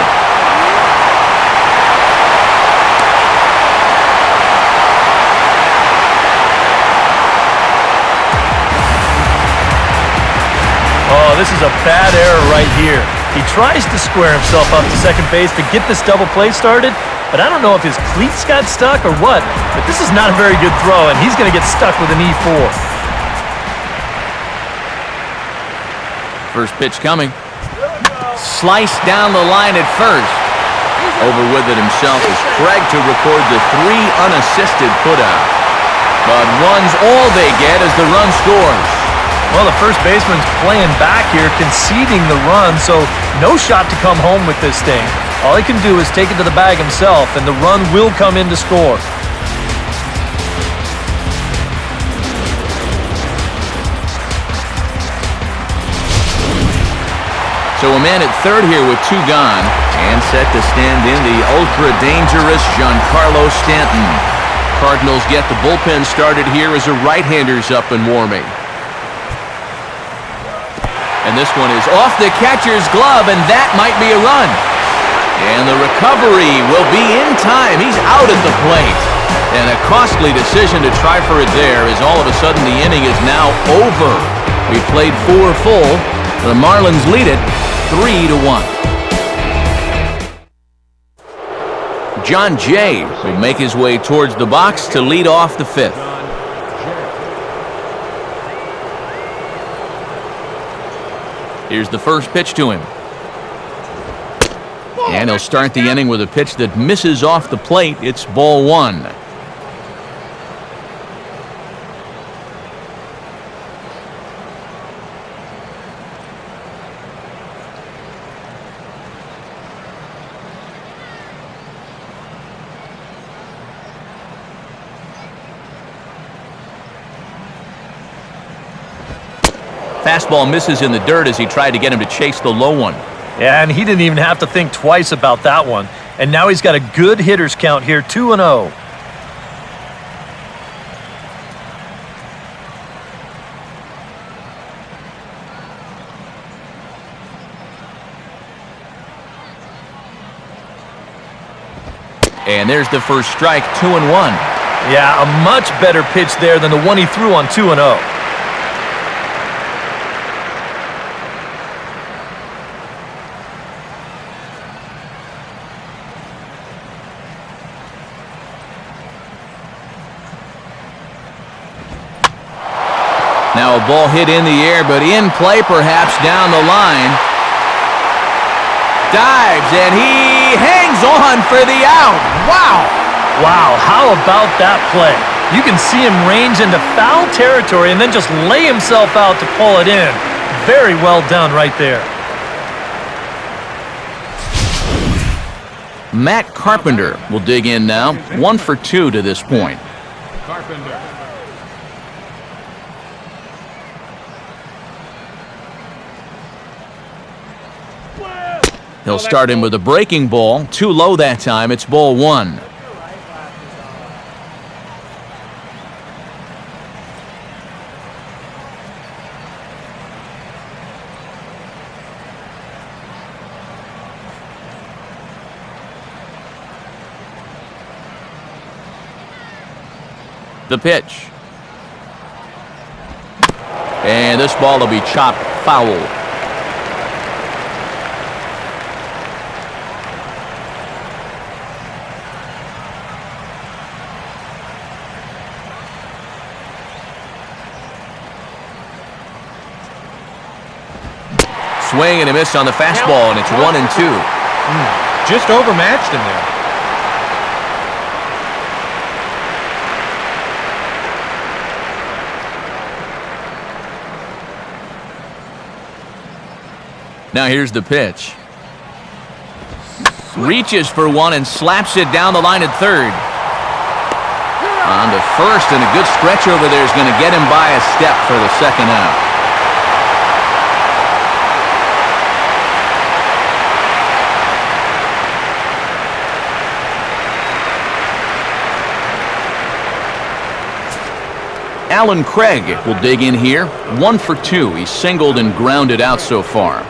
Oh, this is a bad error right here. He tries to square himself up to second base to get this double play started, but I don't know if his cleats got stuck or what, but this is not a very good throw, and he's going to get stuck with an E4. First pitch coming. Sliced down the line at first. Over with it himself is Craig to record the 3 unassisted putout. But one's all they get as the run scores. Well, the first baseman's playing back here, conceding the run, so no shot to come home with this thing. All he can do is take it to the bag himself, and the run will come in to score. So a man at third here with 2 gone, and set to stand in the ultra-dangerous Giancarlo Stanton. Cardinals get the bullpen started here as a right-hander's up and warming. And this one is off the catcher's glove, and that might be a run. And the recovery will be in time. He's out at the plate. And a costly decision to try for it there, as all of a sudden the inning is now over. We played 4 full. The Marlins lead it 3-1. John Jay will make his way towards the box to lead off the 5th. Here's the first pitch to him. And he'll start the inning with a pitch that misses off the plate. It's ball 1. Fastball misses in the dirt as he tried to get him to chase the low one. Yeah, and he didn't even have to think twice about that one. And now he's got a good hitter's count here, 2-0. And there's the first strike, 2-1. Yeah, a much better pitch there than the one he threw on 2-0. Now a ball hit in the air, but in play perhaps down the line. Dives, and he hangs on for the out. Wow! Wow, how about that play? You can see him range into foul territory and then just lay himself out to pull it in. Very well done right there. Matt Carpenter will dig in now. 1 for 2 to this point. Carpenter. He'll start him with a breaking ball. Too low that time. It's ball 1. The pitch. And this ball will be chopped foul. Swing and a miss on the fastball, and it's 1-2. Just overmatched him there. Now here's the pitch. Reaches for one and slaps it down the line at third. On to first, and a good stretch over there is going to get him by a step for the second out. Alan Craig will dig in here. 1 for 2. He's singled and grounded out so far.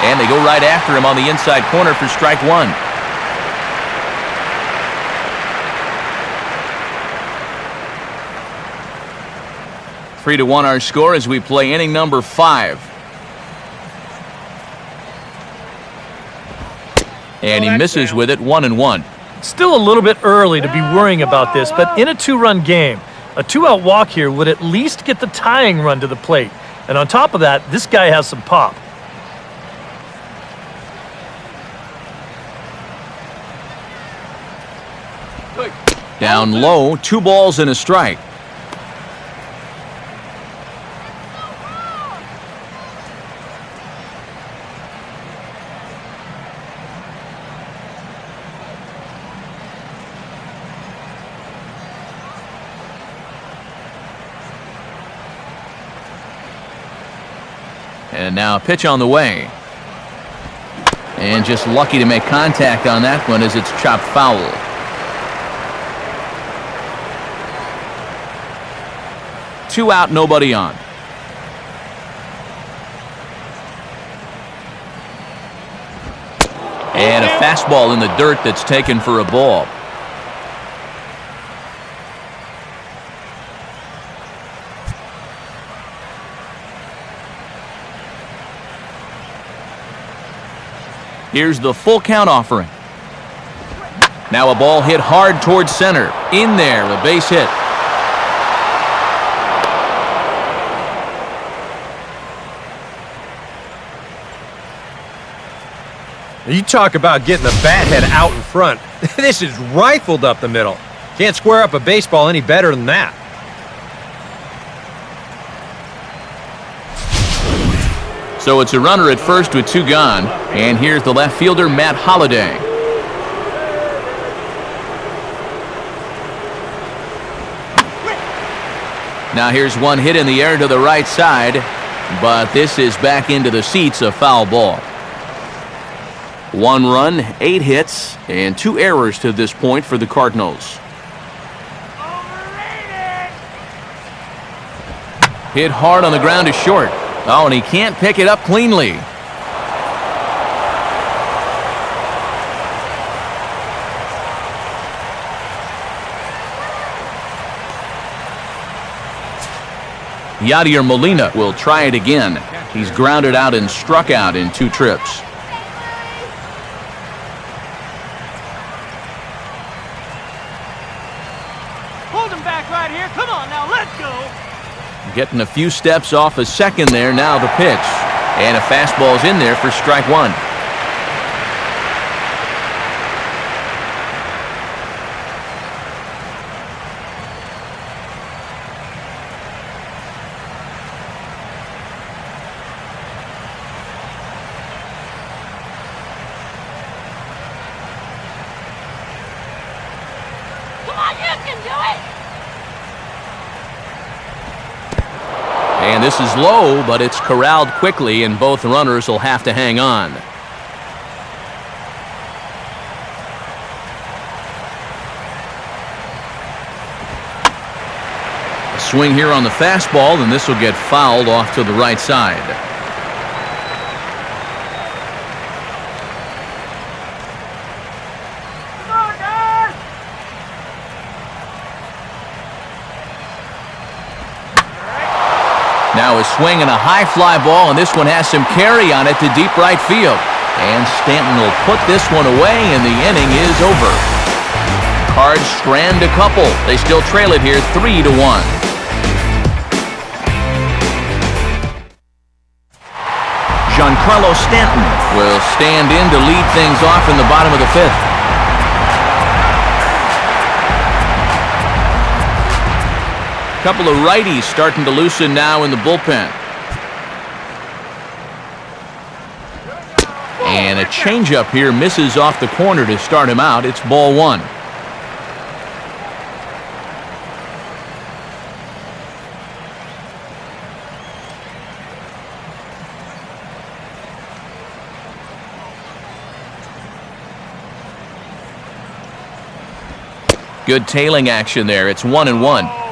And they go right after him on the inside corner for strike one. Three to 1 our score as we play inning number 5. And he misses with it, 1-1. Still a little bit early to be worrying about this, but in a 2-run game, a 2-out walk here would at least get the tying run to the plate. And on top of that, this guy has some pop. Down low, 2 balls and a strike. And now a pitch on the way. And just lucky to make contact on that one as it's chopped foul. Two out, nobody on. And a fastball in the dirt that's taken for a ball. Here's the full count offering. Now a ball hit hard towards center. In there, a base hit. You talk about getting the bat head out in front. This is rifled up the middle. Can't square up a baseball any better than that. So it's a runner at first with 2 gone. And here's the left fielder, Matt Holliday. Now here's one hit in the air to the right side. But this is back into the seats, a foul ball. 1 run, 8 hits, and 2 errors to this point for the Cardinals. Hit hard on the ground to short. Oh, and he can't pick it up cleanly. Yadier Molina will try it again. He's grounded out and struck out in 2 trips. Hold him back right here. Come on now, let's go. Getting a few steps off a second there. Now the pitch. And a fastball's in there for strike 1. Come on, you can do it! And this is low, but it's corralled quickly, and both runners will have to hang on. A swing here on the fastball, and this will get fouled off to the right side. Now a swing and a high fly ball, and this one has some carry on it to deep right field. And Stanton will put this one away, and the inning is over. Cards strand a couple. They still trail it here 3-1. Giancarlo Stanton will stand in to lead things off in the bottom of the fifth. Couple of righties starting to loosen now in the bullpen. And a changeup here misses off the corner to start him out. It's ball one. Good tailing action there. It's 1-1.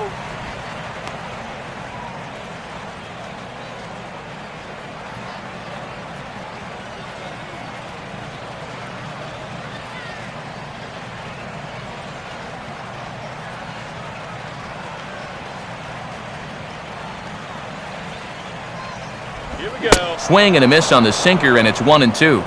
Here we go. Swing and a miss on the sinker, and it's 1-2.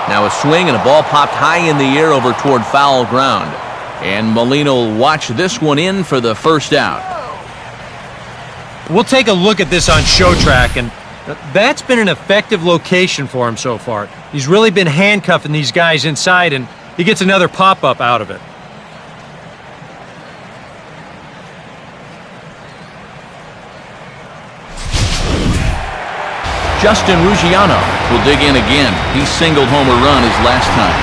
Now a swing and a ball popped high in the air over toward foul ground. And Molina will watch this one in for the first out. We'll take a look at this on show track, and that's been an effective location for him so far. He's really been handcuffing these guys inside, and he gets another pop-up out of it. Justin Ruggiano will dig in again. He singled home a run his last time.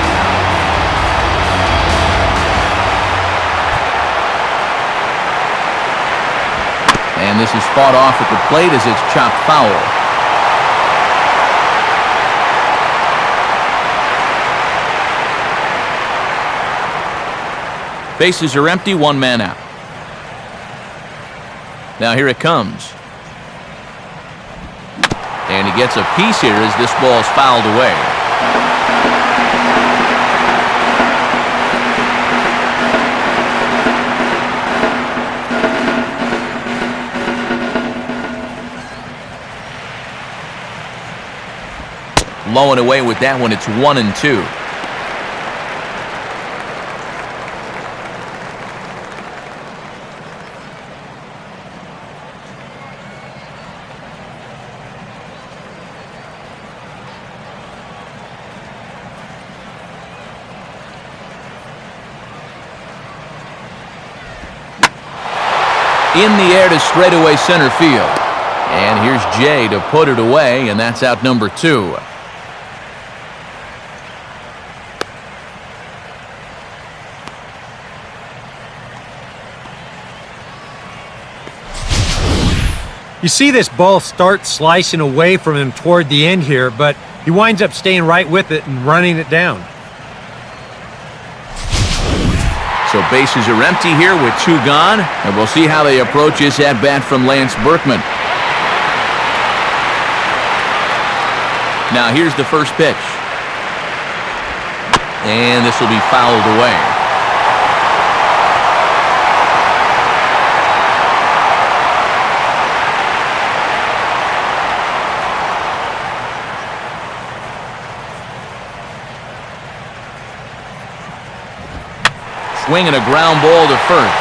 And this is fought off at the plate as it's chopped foul. Bases are empty, one man out. Now here it comes. And he gets a piece here as this ball is fouled away. Low and away with that one. It's 1-2. In the air to straightaway center field. And here's Jay to put it away, and that's out number 2. You see this ball start slicing away from him toward the end here, but he winds up staying right with it and running it down. So bases are empty here with 2 gone, and we'll see how they approach this at-bat from Lance Berkman. Now here's the first pitch. And this will be fouled away. Swing and a ground ball to first.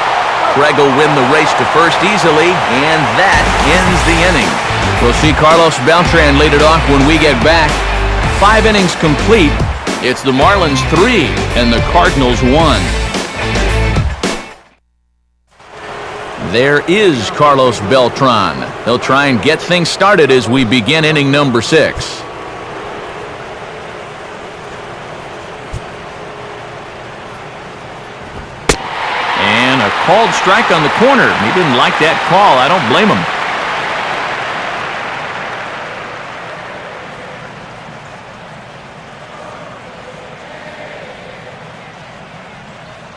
Craig will win the race to first easily, and that ends the inning. We'll see Carlos Beltran lead it off when we get back. 5 innings complete. It's the Marlins 3 and the Cardinals 1. There is Carlos Beltran. He'll try and get things started as we begin inning number 6. Called strike on the corner. He didn't like that call. I don't blame him.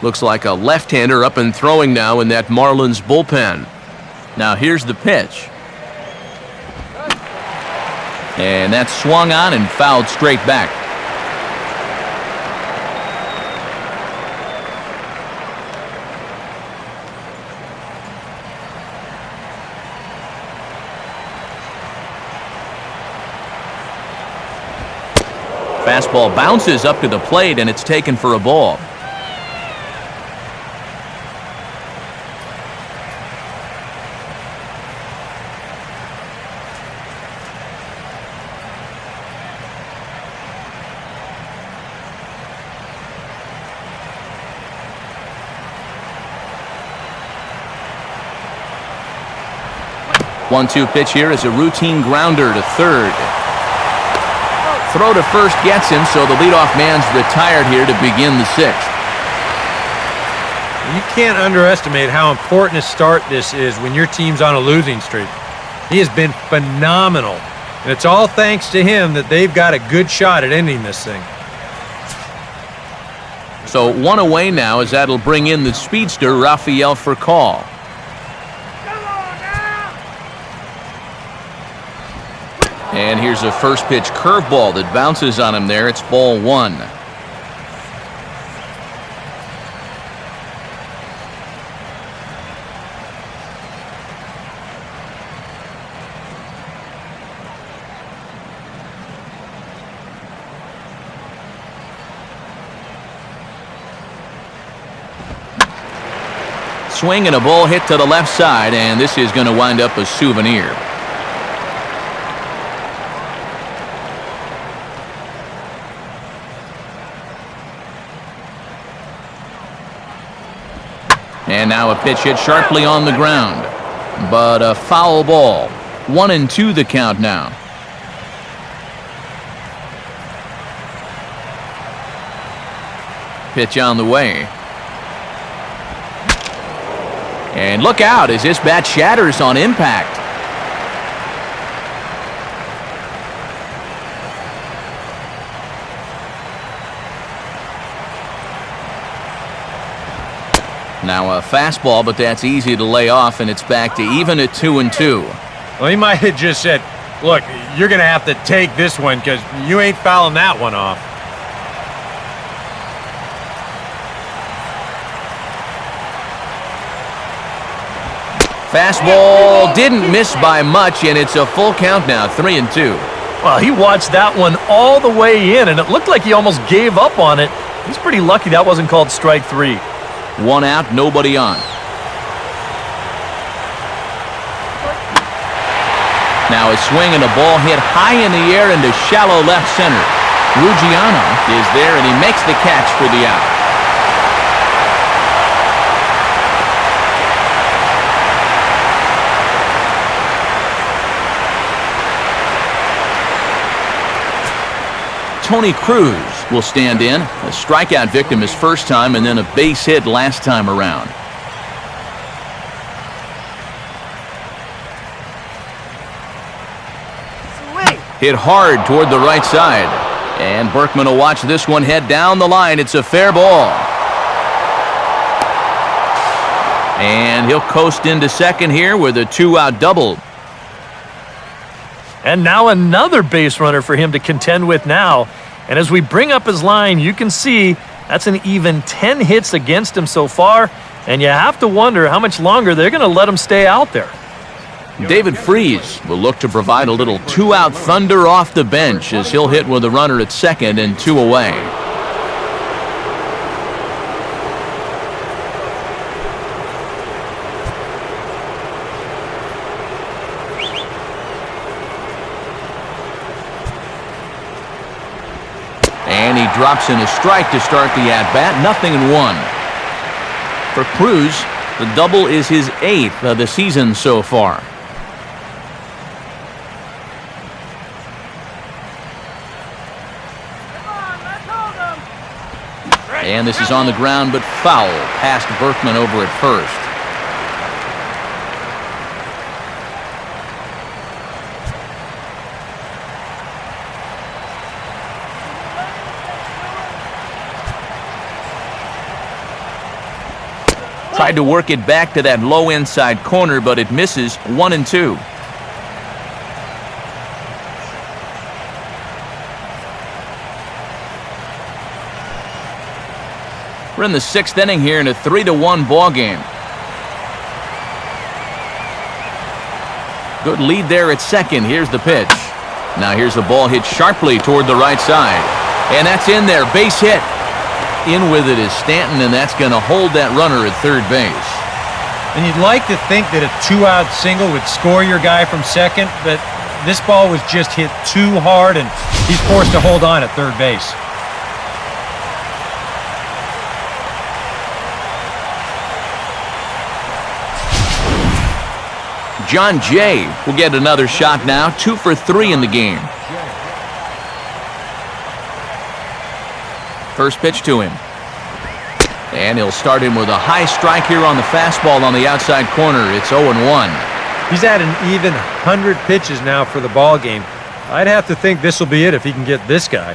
Looks like a left-hander up and throwing now in that Marlins bullpen. Now here's the pitch. And that's swung on and fouled straight back. Fastball bounces up to the plate, and it's taken for a ball. One-two pitch here is a routine grounder to third. Throw to first gets him, so the leadoff man's retired here to begin the sixth. You can't underestimate how important a start this is when your team's on a losing streak. He has been phenomenal, and it's all thanks to him that they've got a good shot at ending this thing. So one away now, as that'll bring in the speedster, Rafael for call. And here's a first pitch curveball that bounces on him there. It's ball one. Swing and a ball hit to the left side, and this is going to wind up a souvenir. And now a pitch hit sharply on the ground, but a foul ball. 1-2 the count now. Pitch on the way. And look out as this bat shatters on impact. Now a fastball, but that's easy to lay off, and it's back to even at 2-2. Well, he might have just said, look, you're going to have to take this one because you ain't fouling that one off. Fastball didn't miss by much, and it's a full count now, 3-2. Well, he watched that one all the way in, and it looked like he almost gave up on it. He's pretty lucky that wasn't called strike three. One out, nobody on. Now a swing and a ball hit high in the air into shallow left center. Ruggiano is there, and he makes the catch for the out. Tony Cruz will stand in. A strikeout victim his first time, and then a base hit last time around. Hit hard toward the right side. And Berkman will watch this one head down the line. It's a fair ball. And he'll coast into second here with a two-out double. And now another base runner for him to contend with now. And as we bring up his line, you can see that's an even 10 hits against him so far. And you have to wonder how much longer they're going to let him stay out there. David Freese will look to provide a little two-out thunder off the bench as he'll hit with a runner at second and two away. And he drops in a strike to start the at-bat. 0-1. For Cruz, the double is his 8th of the season so far. And this is on the ground, but foul past Berkman over at first. Tried to work it back to that low inside corner, but it misses. 1-2. We're in the 6th inning here in a 3-1 ball game. Good lead there at second. Here's the pitch. Now here's the ball hit sharply toward the right side. And that's in there. Base hit. In with it is Stanton, and that's going to hold that runner at third base. And you'd like to think that a 2-out single would score your guy from second, but this ball was just hit too hard, and he's forced to hold on at third base. John Jay will get another shot now. 2 for 3 in the game. First pitch to him. And he'll start him with a high strike here on the fastball on the outside corner. It's 0-1. He's at an even 100 pitches now for the ball game. I'd have to think this will be it if he can get this guy.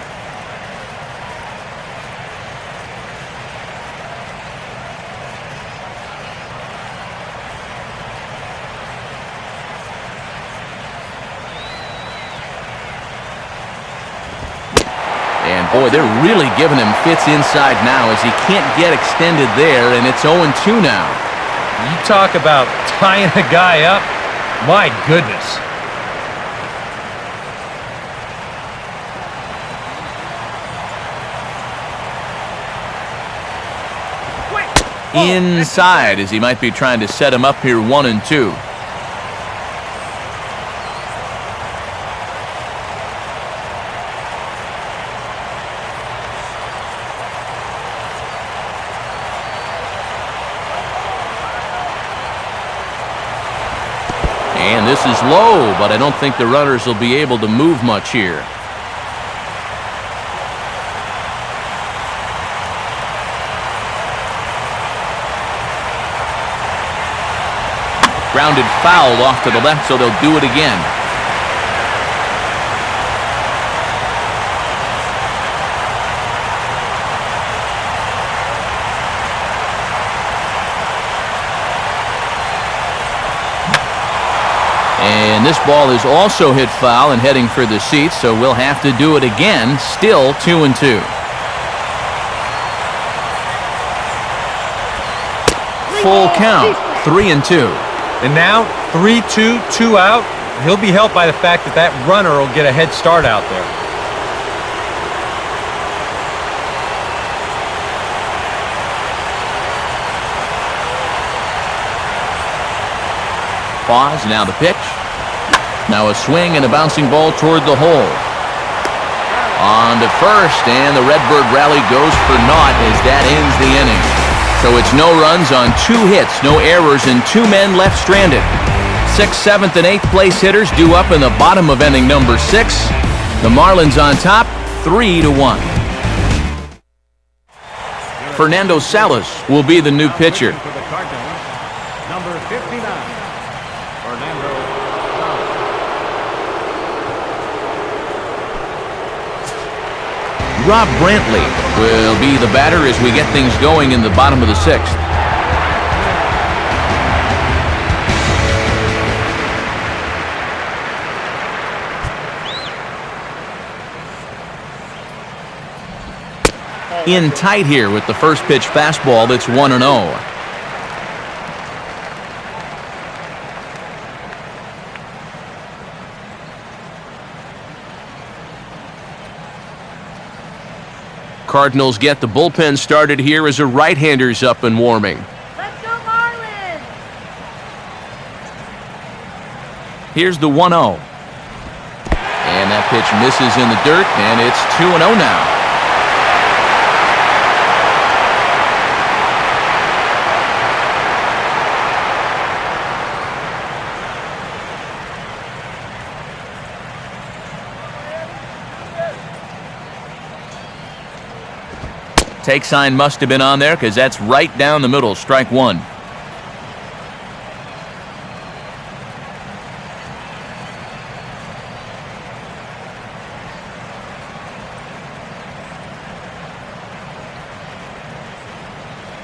And boy, they're really giving him fits inside now as he can't get extended there, and it's 0-2 now. You talk about tying a guy up. My goodness. Inside as he might be trying to set him up here. 1-2. And this is low, but I don't think the runners will be able to move much here. Grounded foul off to the left, so they'll do it again. And this ball is also hit foul and heading for the seats, so we'll have to do it again. Still 2-2. Full count. 3-2. And now 3-2, 2 out. He'll be helped by the fact that that runner will get a head start out there. Pause, now the pitch. Now a swing and a bouncing ball toward the hole. On to first, and the Redbird rally goes for naught as that ends the inning. So it's no runs on 2 hits, no errors, and 2 men left stranded. 6th, 7th, and 8th place hitters due up in the bottom of inning number 6. The Marlins on top, 3-1. Fernando Salas will be the new pitcher. For the Cardinals, number 59, Fernando. Rob Brantley will be the batter as we get things going in the bottom of the 6th. In tight here with the first pitch fastball. That's 1-0. Cardinals get the bullpen started here as a right-hander's up and warming. Let's go, Marlins! Here's the 1-0. And that pitch misses in the dirt, and it's 2-0 now. Take sign must have been on there because that's right down the middle. Strike 1.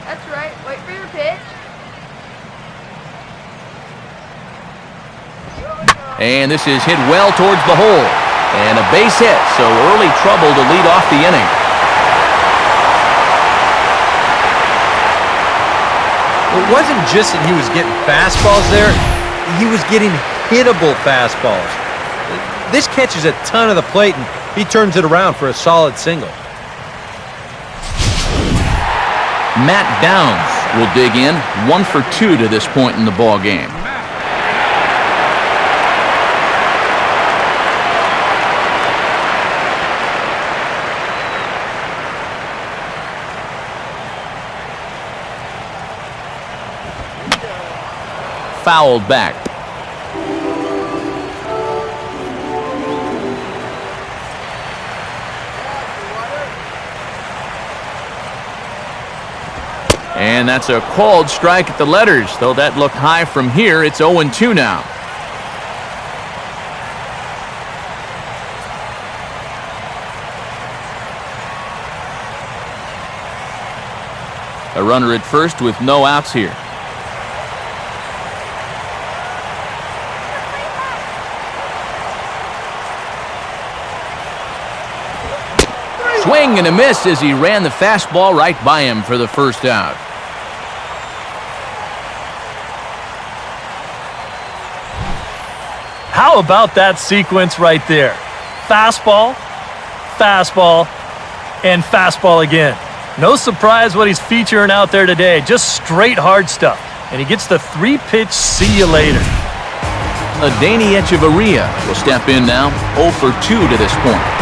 That's right. Wait for your pitch. And this is hit well towards the hole. And a base hit, so early trouble to lead off the inning. It wasn't just that he was getting fastballs there, he was getting hittable fastballs. This catches a ton of the plate, and he turns it around for a solid single. Matt Downs will dig in, 1 for 2 to this point in the ball game. Fouled back. And that's a called strike at the letters, though that looked high from here. It's 0-2 now. A runner at first with no outs here. Swing and a miss as he ran the fastball right by him for the first out. How about that sequence right there? Fastball, fastball, and fastball again. No surprise what he's featuring out there today. Just straight hard stuff. And he gets the 3-pitch see you later. Danny Echeverria will step in now, 0 for 2 to this point.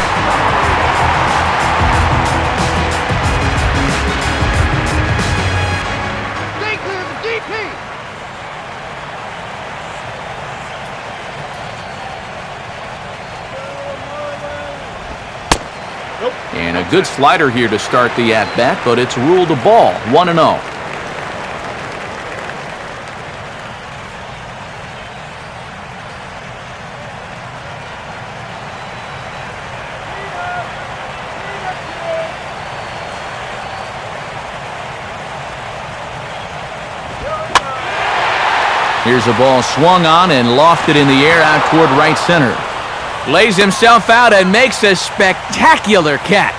And a good slider here to start the at-bat, but it's ruled a ball, 1-0. Here's a ball swung on and lofted in the air out toward right center. Lays himself out and makes a spectacular catch.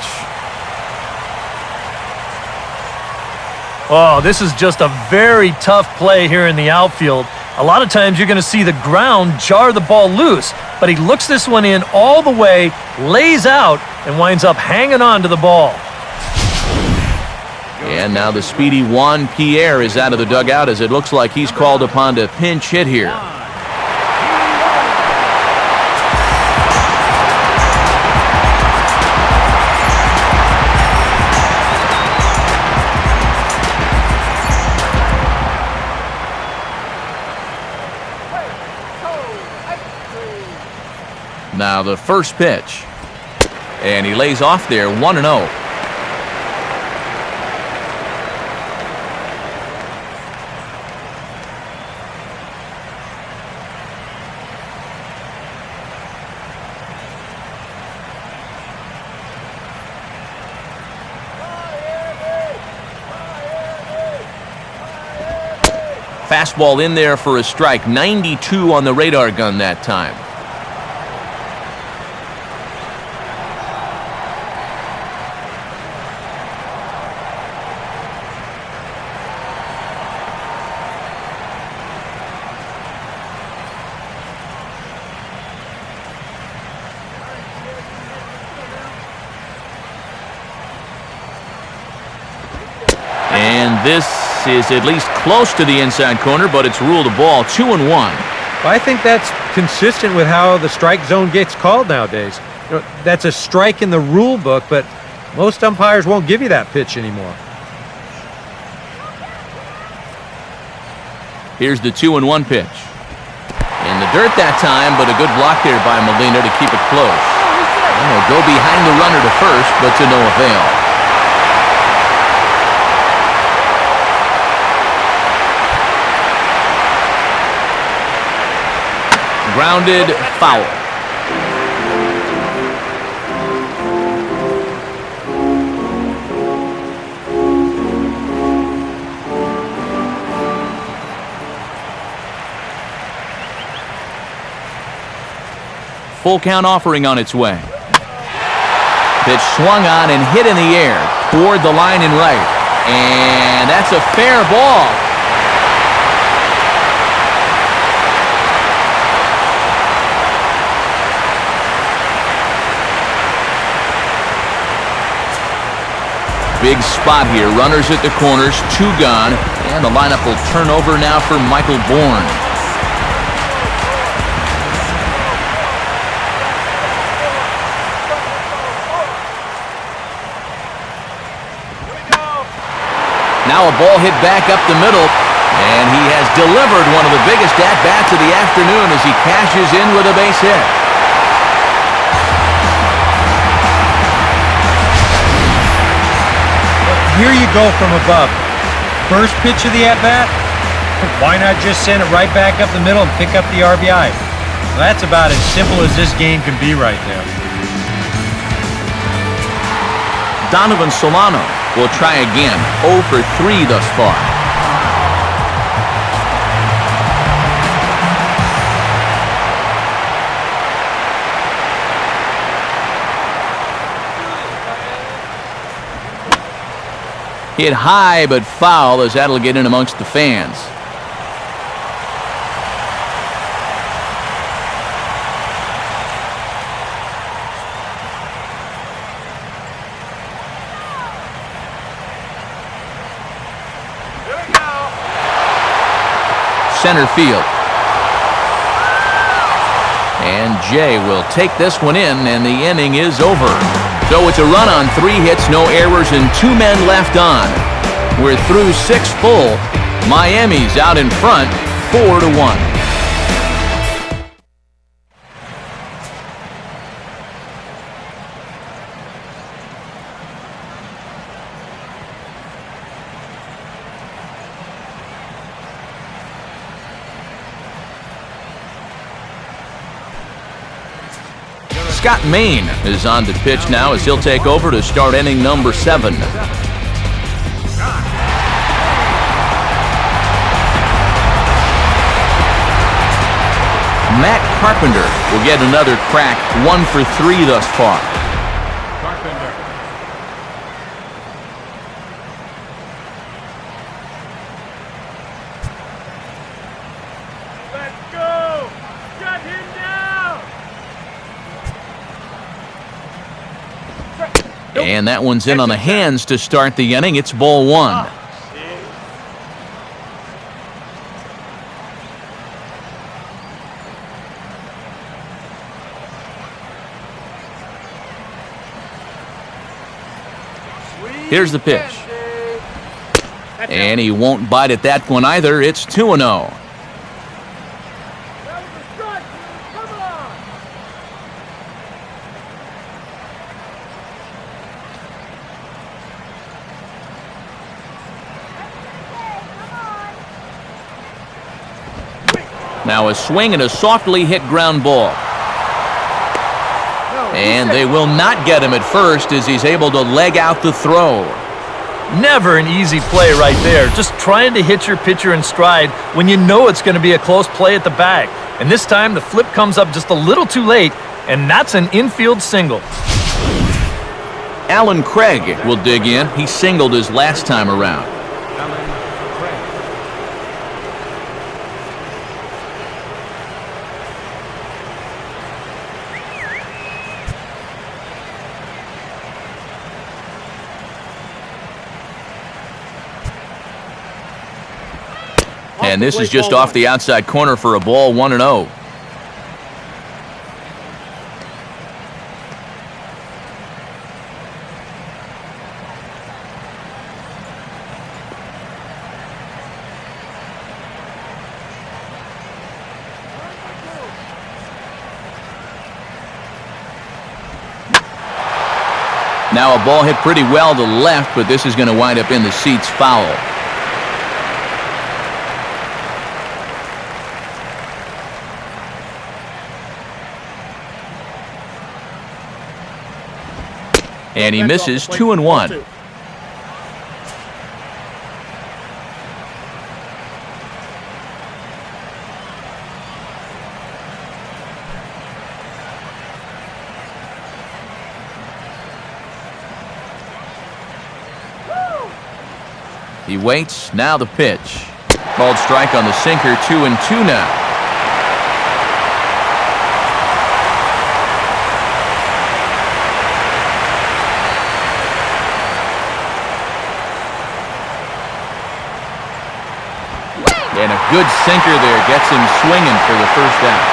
Oh, this is just a very tough play here in the outfield. A lot of times you're going to see the ground jar the ball loose, but he looks this one in all the way, lays out, and winds up hanging on to the ball. And now the speedy Juan Pierre is out of the dugout as it looks like he's called upon to pinch hit here. Now the first pitch. And he lays off there, 1-0. Fastball in there for a strike, 92 on the radar gun that time. And this is at least close to the inside corner, but it's ruled a ball, 2-1. I think that's consistent with how the strike zone gets called nowadays. You know, that's a strike in the rule book, but most umpires won't give you that pitch anymore. Here's the 2-1 pitch. In the dirt that time, but a good block there by Molina to keep it close. And he'll go behind the runner to first, but to no avail. Grounded, foul. full count offering on its way. Pitch swung on and hit in the air toward the line and right. And that's a fair ball. Big spot here. Runners at the corners, 2 gone. And the lineup will turn over now for Michael Bourne. Now a ball hit back up the middle, and he has delivered one of the biggest at-bats of the afternoon as he cashes in with a base hit. Here you go from above. First pitch of the at-bat, why not just send it right back up the middle and pick up the RBI? Well, that's about as simple as this game can be right there. Donovan Solano will try again. 0 for 3 thus far. Hit high but foul as that'll get in amongst the fans. Center field. And Jay will take this one in, and the inning is over. So it's a run on 3 hits, no errors, and 2 men left on. We're through 6 full. Miami's out in front, 4-1. Scott Maine is on to pitch now as he'll take over to start inning number 7. Matt Carpenter will get another crack, 1 for 3 thus far. Carpenter. Let's go! Shut him down! And that one's in on the hands to start the inning. It's ball 1. Here's the pitch. And he won't bite at that one either. It's 2-0. That was a strike! Come on! Now a swing and a softly hit ground ball. And they will not get him at first as he's able to leg out the throw. Never an easy play right there. Just trying to hit your pitcher in stride when you know it's going to be a close play at the bag. And this time the flip comes up just a little too late, and that's an infield single. Alan Craig will dig in. He singled his last time around. And this is just off the outside corner for a ball, 1-0. Now a ball hit pretty well to left, but this is going to wind up in the seats foul. And he misses 2-1. He waits. Now the pitch. Called strike on the sinker. 2-2 now. And a good sinker there gets him swinging for the first out.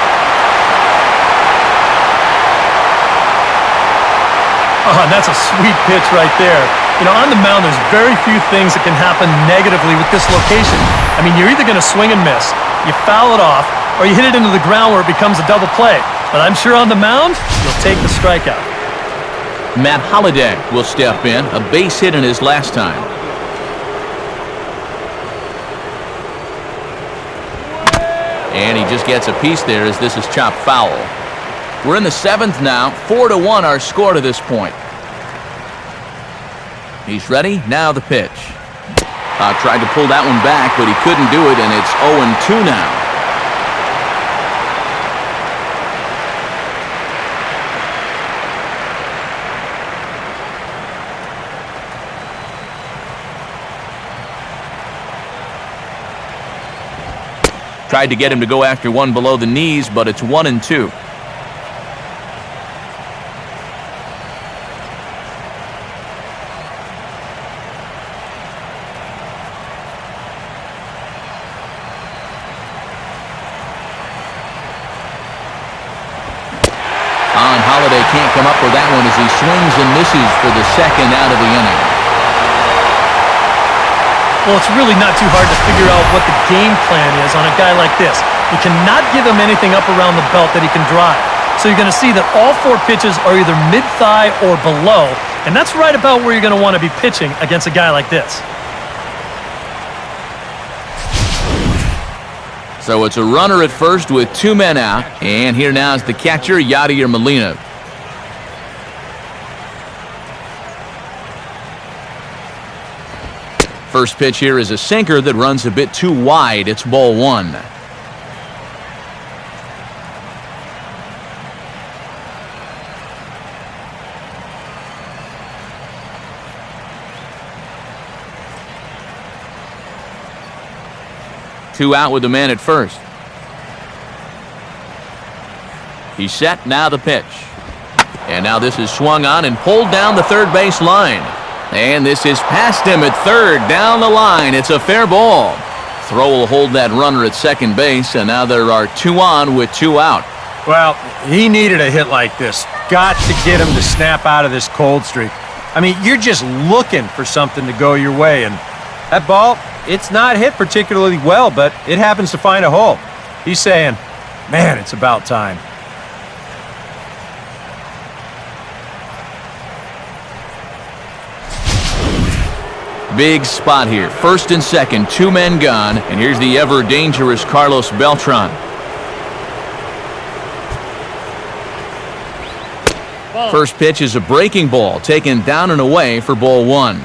Oh, that's a sweet pitch right there. You know, on the mound, there's very few things that can happen negatively with this location. I mean, you're either going to swing and miss, you foul it off, or you hit it into the ground where it becomes a double play. But I'm sure on the mound, you'll take the strikeout. Matt Holliday will step in, a base hit in his last time. And he just gets a piece there as this is chopped foul. We're in the 7th now. 4-1 our score to this point. He's ready. Now the pitch. Tried to pull that one back, but he couldn't do it, and it's 0-2 now. Tried to get him to go after one below the knees, but it's 1-2. Can't come up with that one as he swings and misses for the second out of the inning. Well, it's really not too hard to figure out what the game plan is on a guy like this. You cannot give him anything up around the belt that he can drive. So you're going to see that all 4 pitches are either mid-thigh or below, and that's right about where you're going to want to be pitching against a guy like this. So it's a runner at first with 2 men out, and here now is the catcher, Yadier Molina. First pitch here is a sinker that runs a bit too wide. It's ball 1. Two out with the man at first. He's set. Now the pitch. And now this is swung on and pulled down the third base line. And this is past him at third, down the line. It's a fair ball. Throw will hold that runner at second base, and now there are 2 on with 2 out. Well, he needed a hit like this. Got to get him to snap out of this cold streak. I mean, you're just looking for something to go your way, and that ball, it's not hit particularly well, but it happens to find a hole. He's saying, man, it's about time. Big spot here. First and second, 2 men gone. And here's the ever-dangerous Carlos Beltran. First pitch is a breaking ball, taken down and away for ball 1.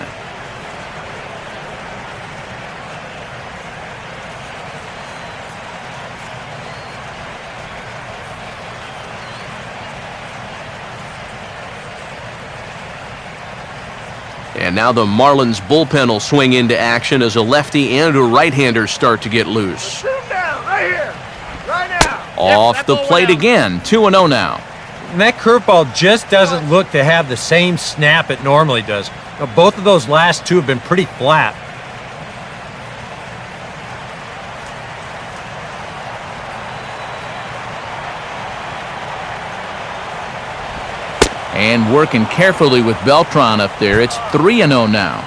And now the Marlins bullpen will swing into action as a lefty and a right-hander start to get loose. Shoot him down, right here, right now. Off the plate again, 2-0 now. And that curveball just doesn't look to have the same snap it normally does. Now, both of those last 2 have been pretty flat. And working carefully with Beltran up there. It's 3-0 now.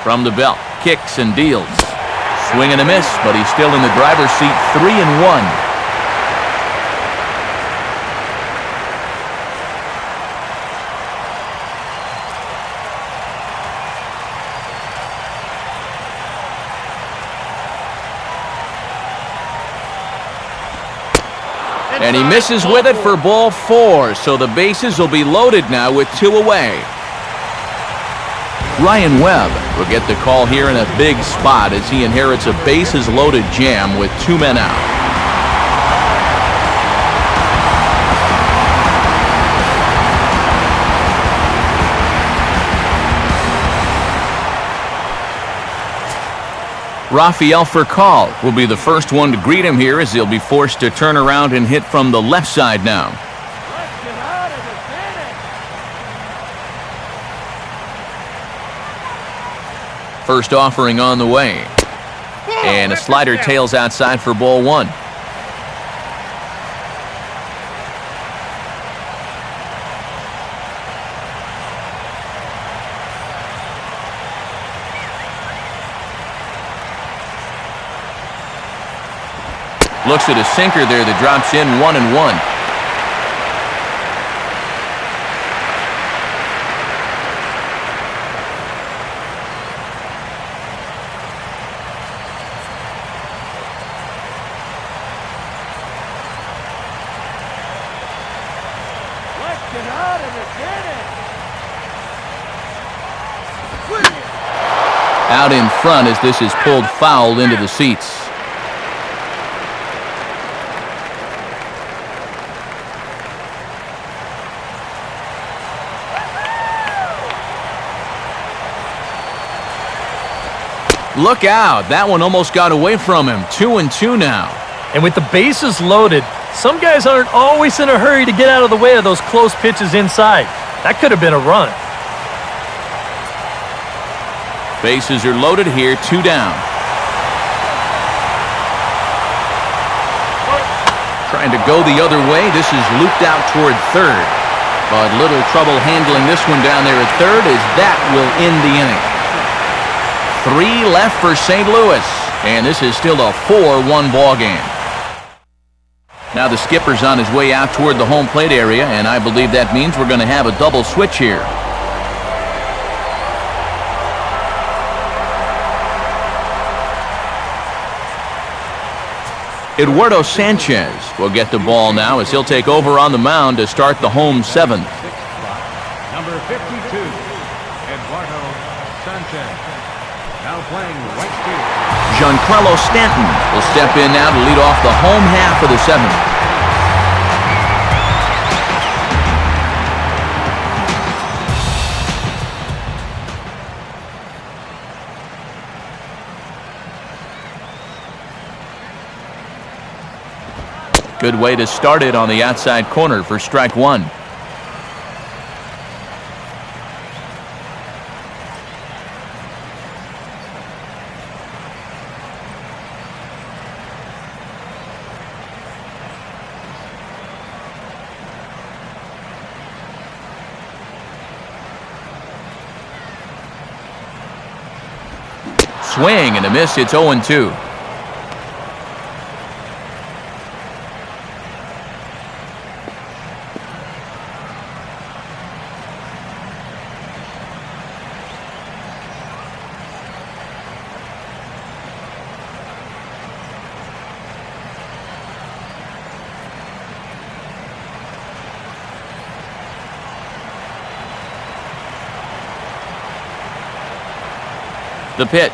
From the belt, kicks and deals. Swing and a miss, but he's still in the driver's seat, 3-1. And he misses with it for ball 4, so the bases will be loaded now with 2 away. Ryan Webb will get the call here in a big spot as he inherits a bases-loaded jam with 2 men out. Rafael Furcal will be the first one to greet him here as he'll be forced to turn around and hit from the left side now. First offering on the way. And a slider tails outside for ball 1. Looks at a sinker there that drops in 1-1. Out in front as this is pulled foul into the seats. Look out. That one almost got away from him. 2-2 now. And with the bases loaded, some guys aren't always in a hurry to get out of the way of those close pitches inside. That could have been a run. Bases are loaded here, 2 down. Trying to go the other way. This is looped out toward third. But little trouble handling this one down there at third as that will end the inning. 3 left for St. Louis, and this is still a 4-1 ball game. Now the skipper's on his way out toward the home plate area, and I believe that means we're going to have a double switch here. Eduardo Sanchez will get the ball now as he'll take over on the mound to start the home 7th. Number 52, Eduardo Sanchez. Now playing right field. Giancarlo Stanton will step in now to lead off the home half of the 7th. Good way to start it on the outside corner for strike 1. Swing and a miss. It's 0-2. The pitch.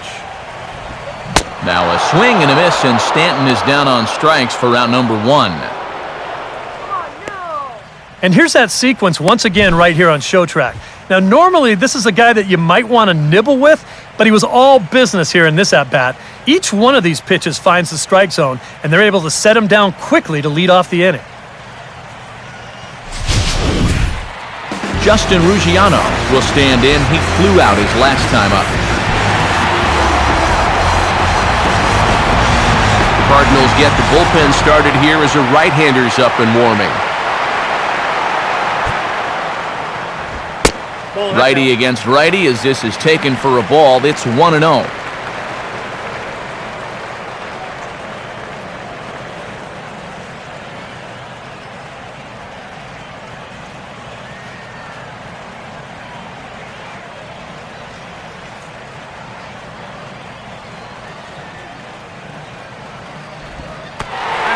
Now a swing and a miss, and Stanton is down on strikes for round number 1. And here's that sequence once again right here on Show Track. Now normally this is a guy that you might want to nibble with, but he was all business here in this at-bat. Each one of these pitches finds the strike zone, and they're able to set him down quickly to lead off the inning. Justin Ruggiano will stand in. He flew out his last time up. Cardinals get the bullpen started here as a right-hander's up and warming. Righty against righty as this is taken for a ball. It's 1-0.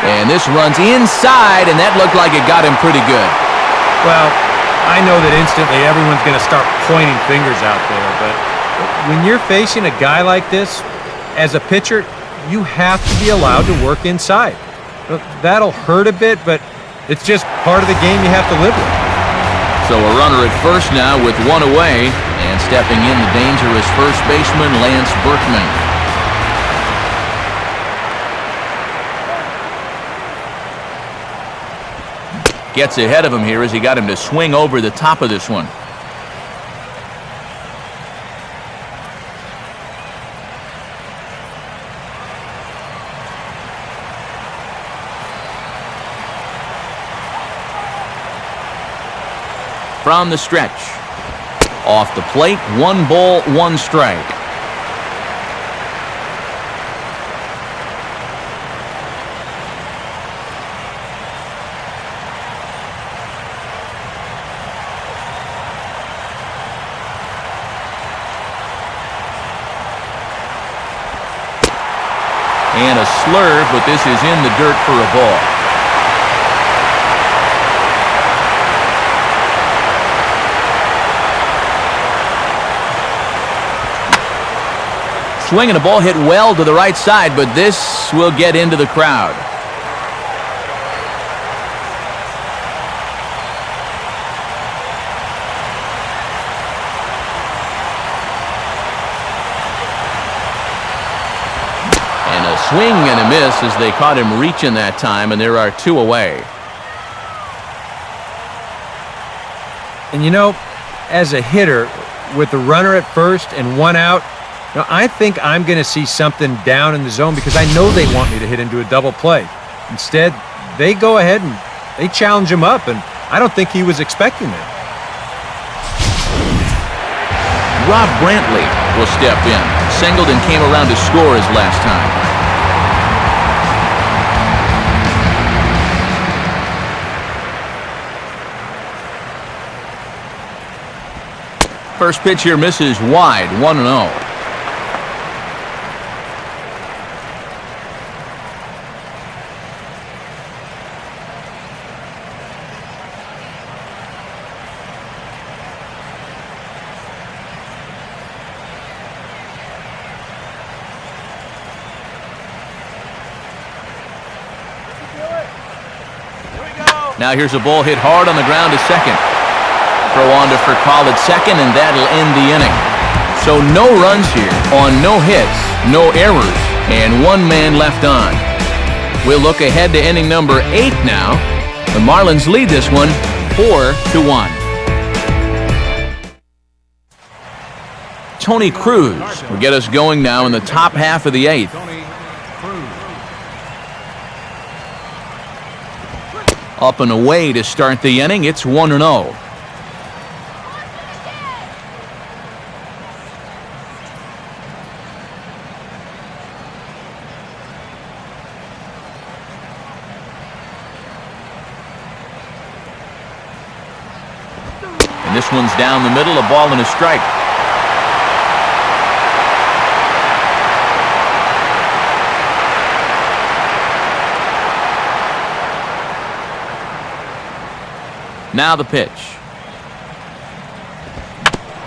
And And this runs inside, and that looked like it got him pretty good. Well, I know that instantly everyone's going to start pointing fingers out there, but when you're facing a guy like this, as a pitcher, you have to be allowed to work inside. Look, that'll hurt a bit, but it's just part of the game you have to live with. So a runner at first now with one away, and stepping in the dangerous first baseman, Lance Berkman. Gets ahead of him here as he got him to swing over the top of this one. From the stretch. Off the plate, 1 ball, 1 strike. And a slurve, but this is in the dirt for a ball. Swing and a ball hit well to the right side, but this will get into the crowd. And a swing and a miss as they caught him reaching that time, and there are 2 away. And you know, as a hitter, with the runner at first and 1 out, now, I think I'm going to see something down in the zone because I know they want me to hit into a double play. Instead, they go ahead and they challenge him up, and I don't think he was expecting that. Rob Brantley will step in. Singleton came around to score his last time. First pitch here misses wide, 1-0. Now here's a ball hit hard on the ground to second. Throw on to Furcal at second, and that'll end the inning. So no runs here on no hits, no errors, and 1 man left on. We'll look ahead to inning number 8 now. The Marlins lead this one 4-1. Tony Cruz will get us going now in the top half of the 8th. Up and away to start the inning. It's 1-0. And this one's down the middle, a ball and a strike. Now the pitch.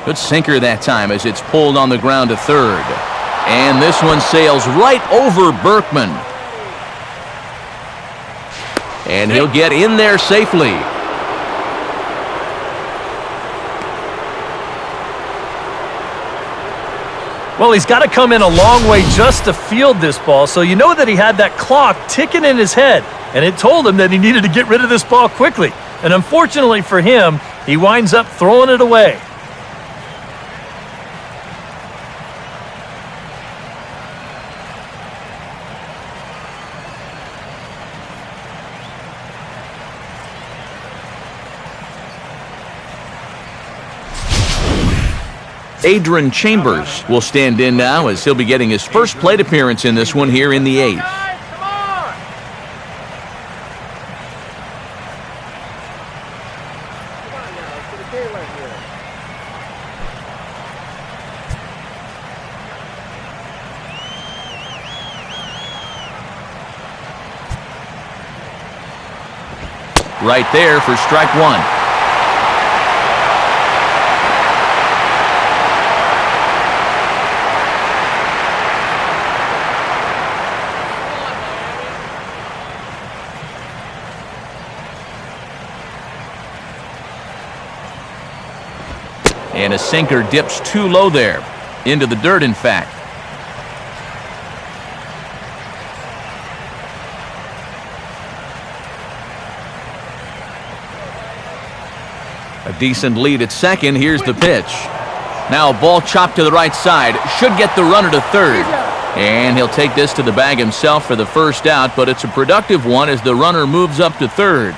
Good sinker that time as it's pulled on the ground to third. And this one sails right over Berkman. And he'll get in there safely. Well, he's got to come in a long way just to field this ball, so you know that he had that clock ticking in his head, and it told him that he needed to get rid of this ball quickly. And unfortunately for him, he winds up throwing it away. Adrian Chambers will stand in now as he'll be getting his first plate appearance in this one here in the 8th. right there for strike one. And a sinker dips too low there. Into the dirt, in fact. A decent lead at second. Here's the pitch. Now a ball chopped to the right side. Should get the runner to third. And he'll take this to the bag himself for the first out, but it's a productive one as the runner moves up to third.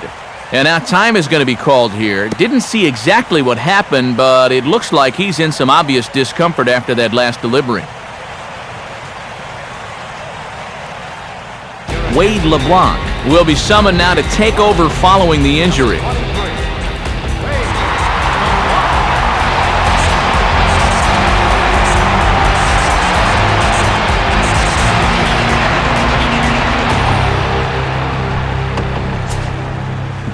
And now time is going to be called here. Didn't see exactly what happened, but it looks like he's in some obvious discomfort after that last delivery. Wade LeBlanc will be summoned now to take over following the injury.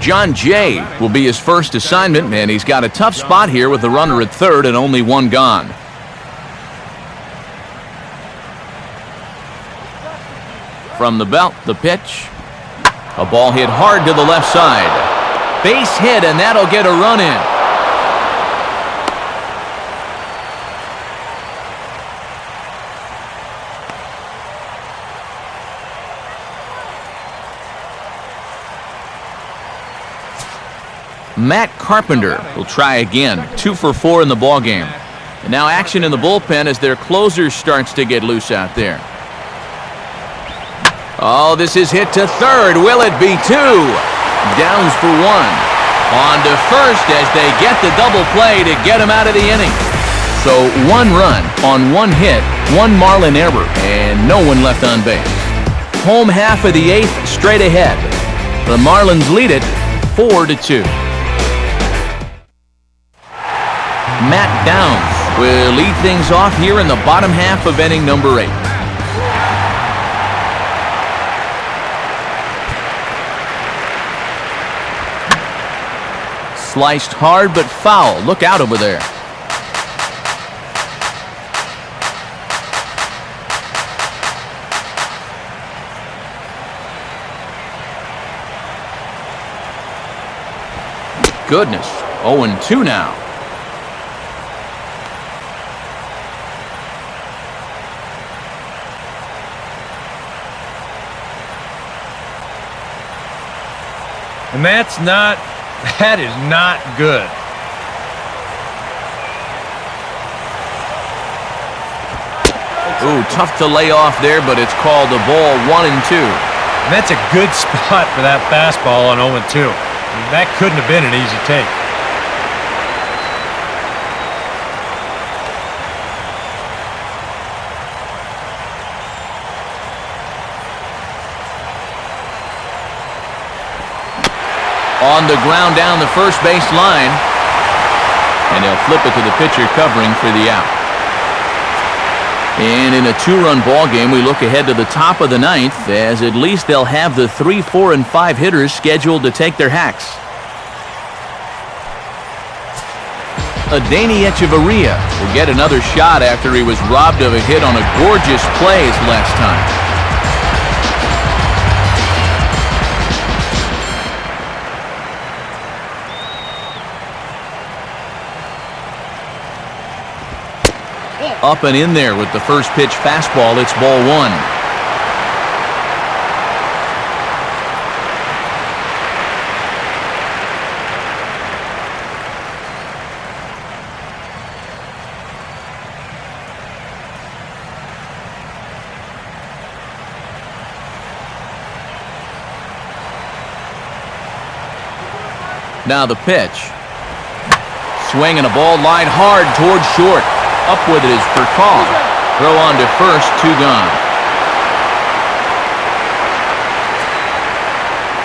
John Jay will be his first assignment, and he's got a tough spot here with the runner at third and only one gone. From the belt, the pitch. A ball hit hard to the left side. Base hit, and that'll get a run in. Matt Carpenter will try again. 2 for 4 in the ballgame. And now action in the bullpen as their closer starts to get loose out there. Oh, this is hit to third. Will it be 2? Downs for 1. On to first as they get the double play to get him out of the inning. So 1 run on 1 hit, 1 Marlin error, and no one left on base. Home half of the 8th straight ahead. The Marlins lead it 4-2. Matt Downs will lead things off here in the bottom half of inning number 8. Sliced hard but foul. Look out over there. Goodness. 0-2 now. And that is not good. Ooh, tough to lay off there, but it's called a ball 1-2. And that's a good spot for that fastball on 0-2. I mean, that couldn't have been an easy take. On the ground down the first base line. And they'll flip it to the pitcher covering for the out. And in a 2-run ball game, we look ahead to the top of the 9th, as at least they'll have the 3, 4, and 5 hitters scheduled to take their hacks. Adeiny Echeverria will get another shot after he was robbed of a hit on a gorgeous play his last time. Up and in there with the first pitch fastball. It's ball 1. Now the pitch. Swinging a ball line hard towards short. Up with it is Percal. Throw on to first, 2 gone.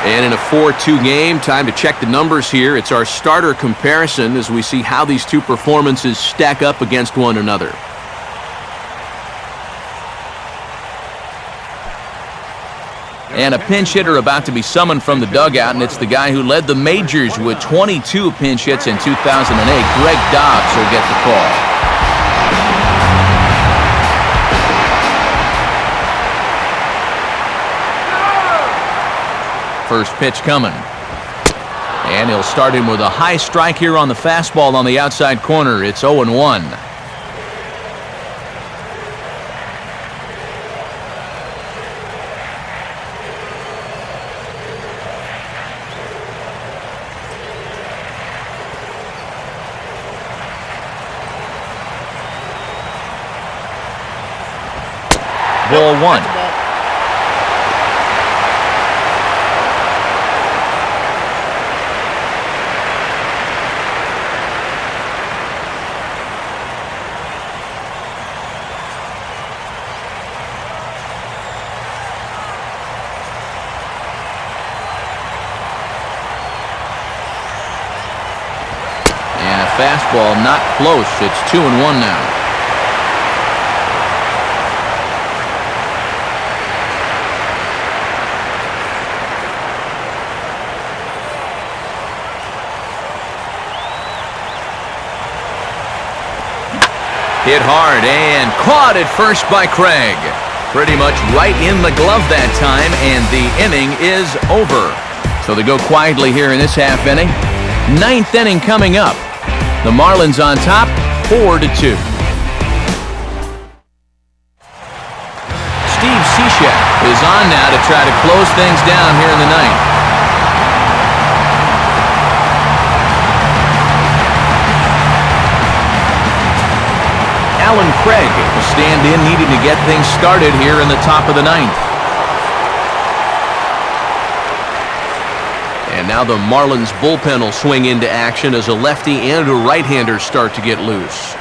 And in a 4-2 game, time to check the numbers here. It's our starter comparison as we see how these two performances stack up against one another. And a pinch hitter about to be summoned from the dugout, and it's the guy who led the majors with 22 pinch hits in 2008. Greg Dobbs will get the call. First pitch coming. And he'll start him with a high strike here on the fastball on the outside corner. It's 0-1. Ball one. And a fastball not close. It's 2-1 now. Hit hard and caught at first by Craig. Pretty much right in the glove that time, and the inning is over. So they go quietly here in this half inning. Ninth inning coming up. The Marlins on top, 4-2. Steve Cishek is on now to try to close things down here in the ninth. Alan Craig will stand in, needing to get things started here in the top of the ninth. And now the Marlins bullpen will swing into action as a lefty and a right-hander start to get loose.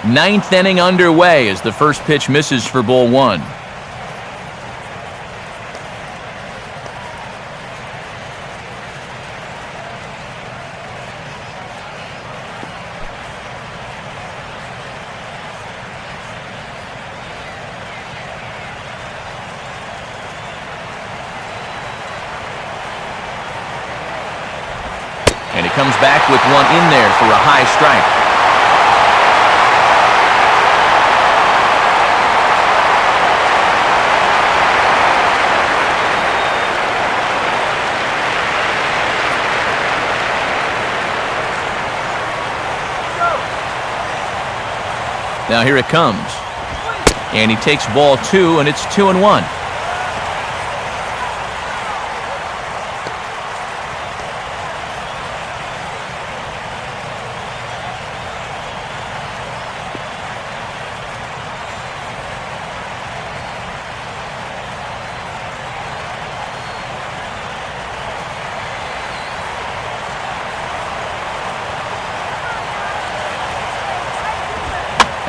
Ninth inning underway as the first pitch misses for ball one. And he comes back with one in there for a high strike. Now here it comes. And he takes ball two, and it's 2-1.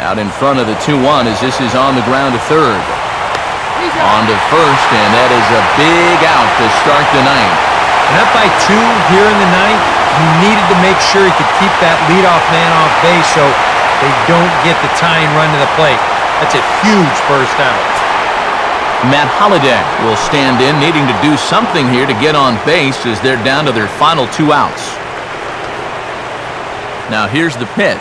Out in front of the 2-1 as this is on the ground to third. On to first, and that is a big out to start the ninth. And up by two here in the ninth, he needed to make sure he could keep that leadoff man off base so they don't get the tying run to the plate. That's a huge first out. Matt Holliday will stand in, needing to do something here to get on base as they're down to their final two outs. Now here's the pitch.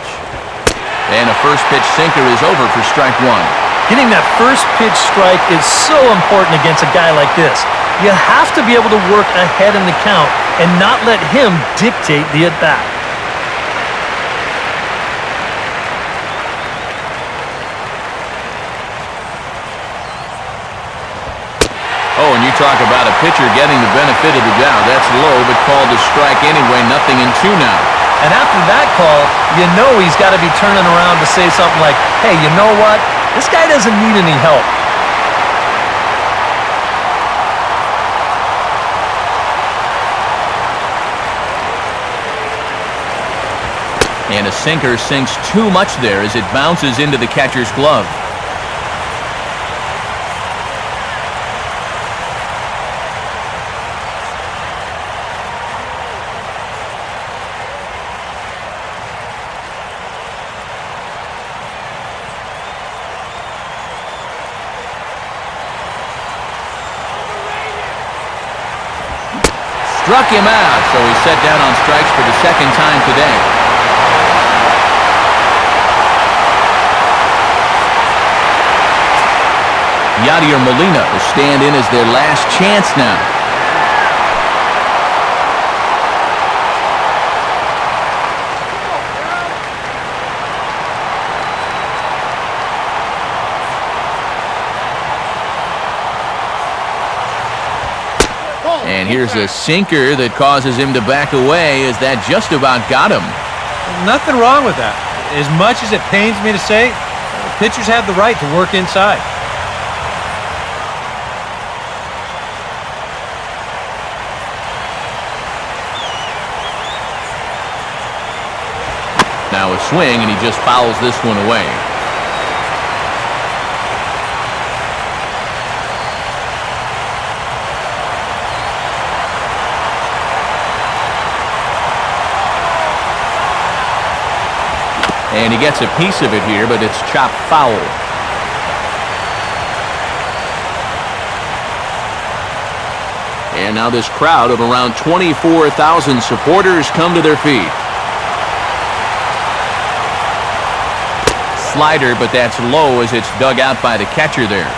And a first pitch sinker is over for strike one. Getting that first pitch strike is so important against a guy like this. You have to be able to work ahead in the count and not let him dictate the at-bat. Oh, and you talk about a pitcher getting the benefit of the doubt. That's low, but called a strike anyway. 0-2 now. And after that call, you know he's got to be turning around to say something like, hey, you know what? This guy doesn't need any help. And a sinker sinks too much there as it bounces into the catcher's glove. Struck him out, so he's set down on strikes for the second time today. Yadier Molina will stand in as their last chance now. And here's a sinker that causes him to back away, as that just about got him. Nothing wrong with that. As much as it pains me to say, pitchers have the right to work inside. Now a swing, and he just fouls this one away. And he gets a piece of it here, but it's chopped foul. And now this crowd of around 24,000 supporters come to their feet. Slider, but that's low as it's dug out by the catcher there.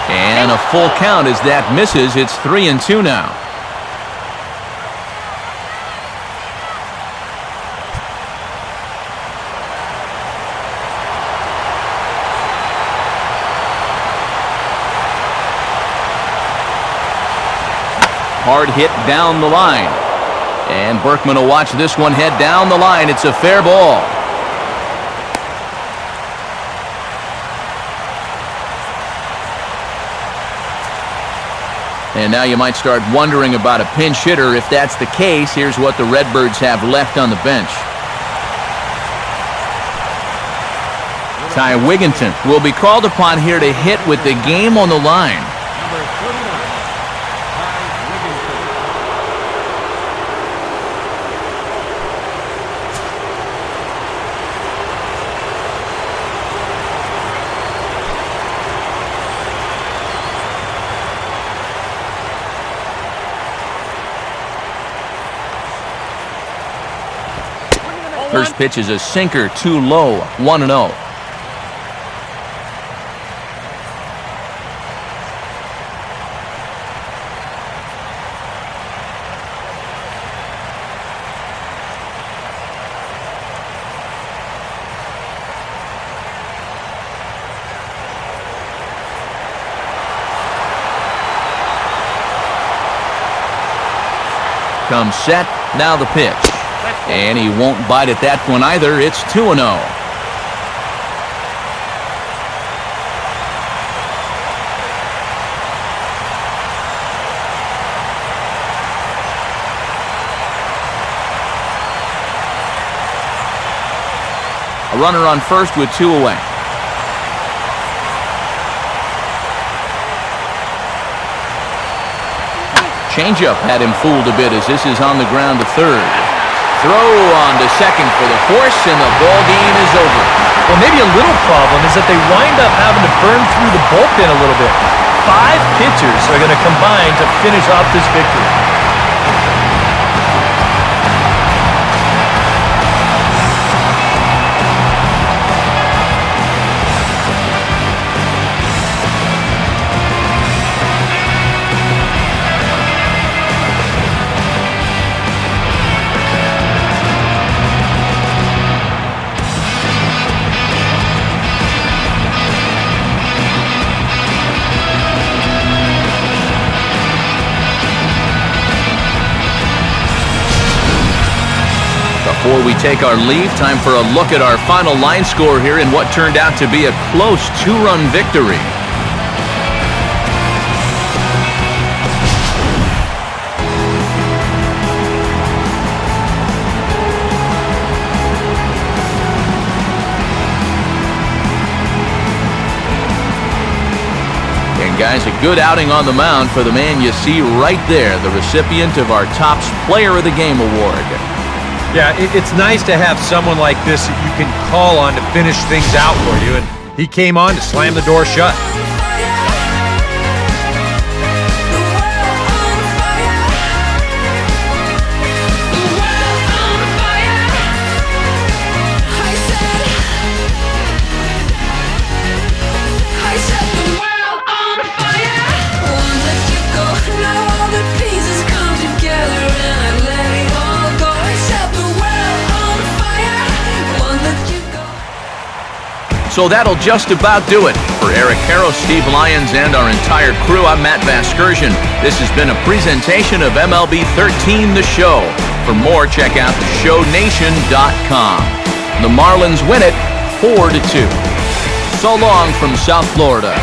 And a full count as that misses. It's 3-2 now. Hard hit down the line. And Berkman will watch this one head down the line. It's a fair ball. And now you might start wondering about a pinch hitter. If that's the case, here's what the Redbirds have left on the bench. Ty Wigginton will be called upon here to hit with the game on the line. Number 39, Ty Wigginton. First pitch is a sinker, too low, 1-0. Comes set, now the pitch. And he won't bite at that one either. It's 2-0. A runner on first with 2 away. Changeup had him fooled a bit as this is on the ground to third. Throw on to second for the force, and the ball game is over. Well, maybe a little problem is that they wind up having to burn through the bullpen a little bit. 5 pitchers are going to combine to finish off this victory. Before we take our leave, time for a look at our final line score here in what turned out to be a close 2-run victory. guys, a good outing on the mound for the man you see right there, the recipient of our Topps Player of the Game award. Yeah, it's nice to have someone like this that you can call on to finish things out for you, and he came on to slam the door shut. So that'll just about do it. For Eric Harrow, Steve Lyons, and our entire crew, I'm Matt Vasgersian. This has been a presentation of MLB 13 The Show. For more, check out theshownation.com. The Marlins win it 4-2. So long from South Florida.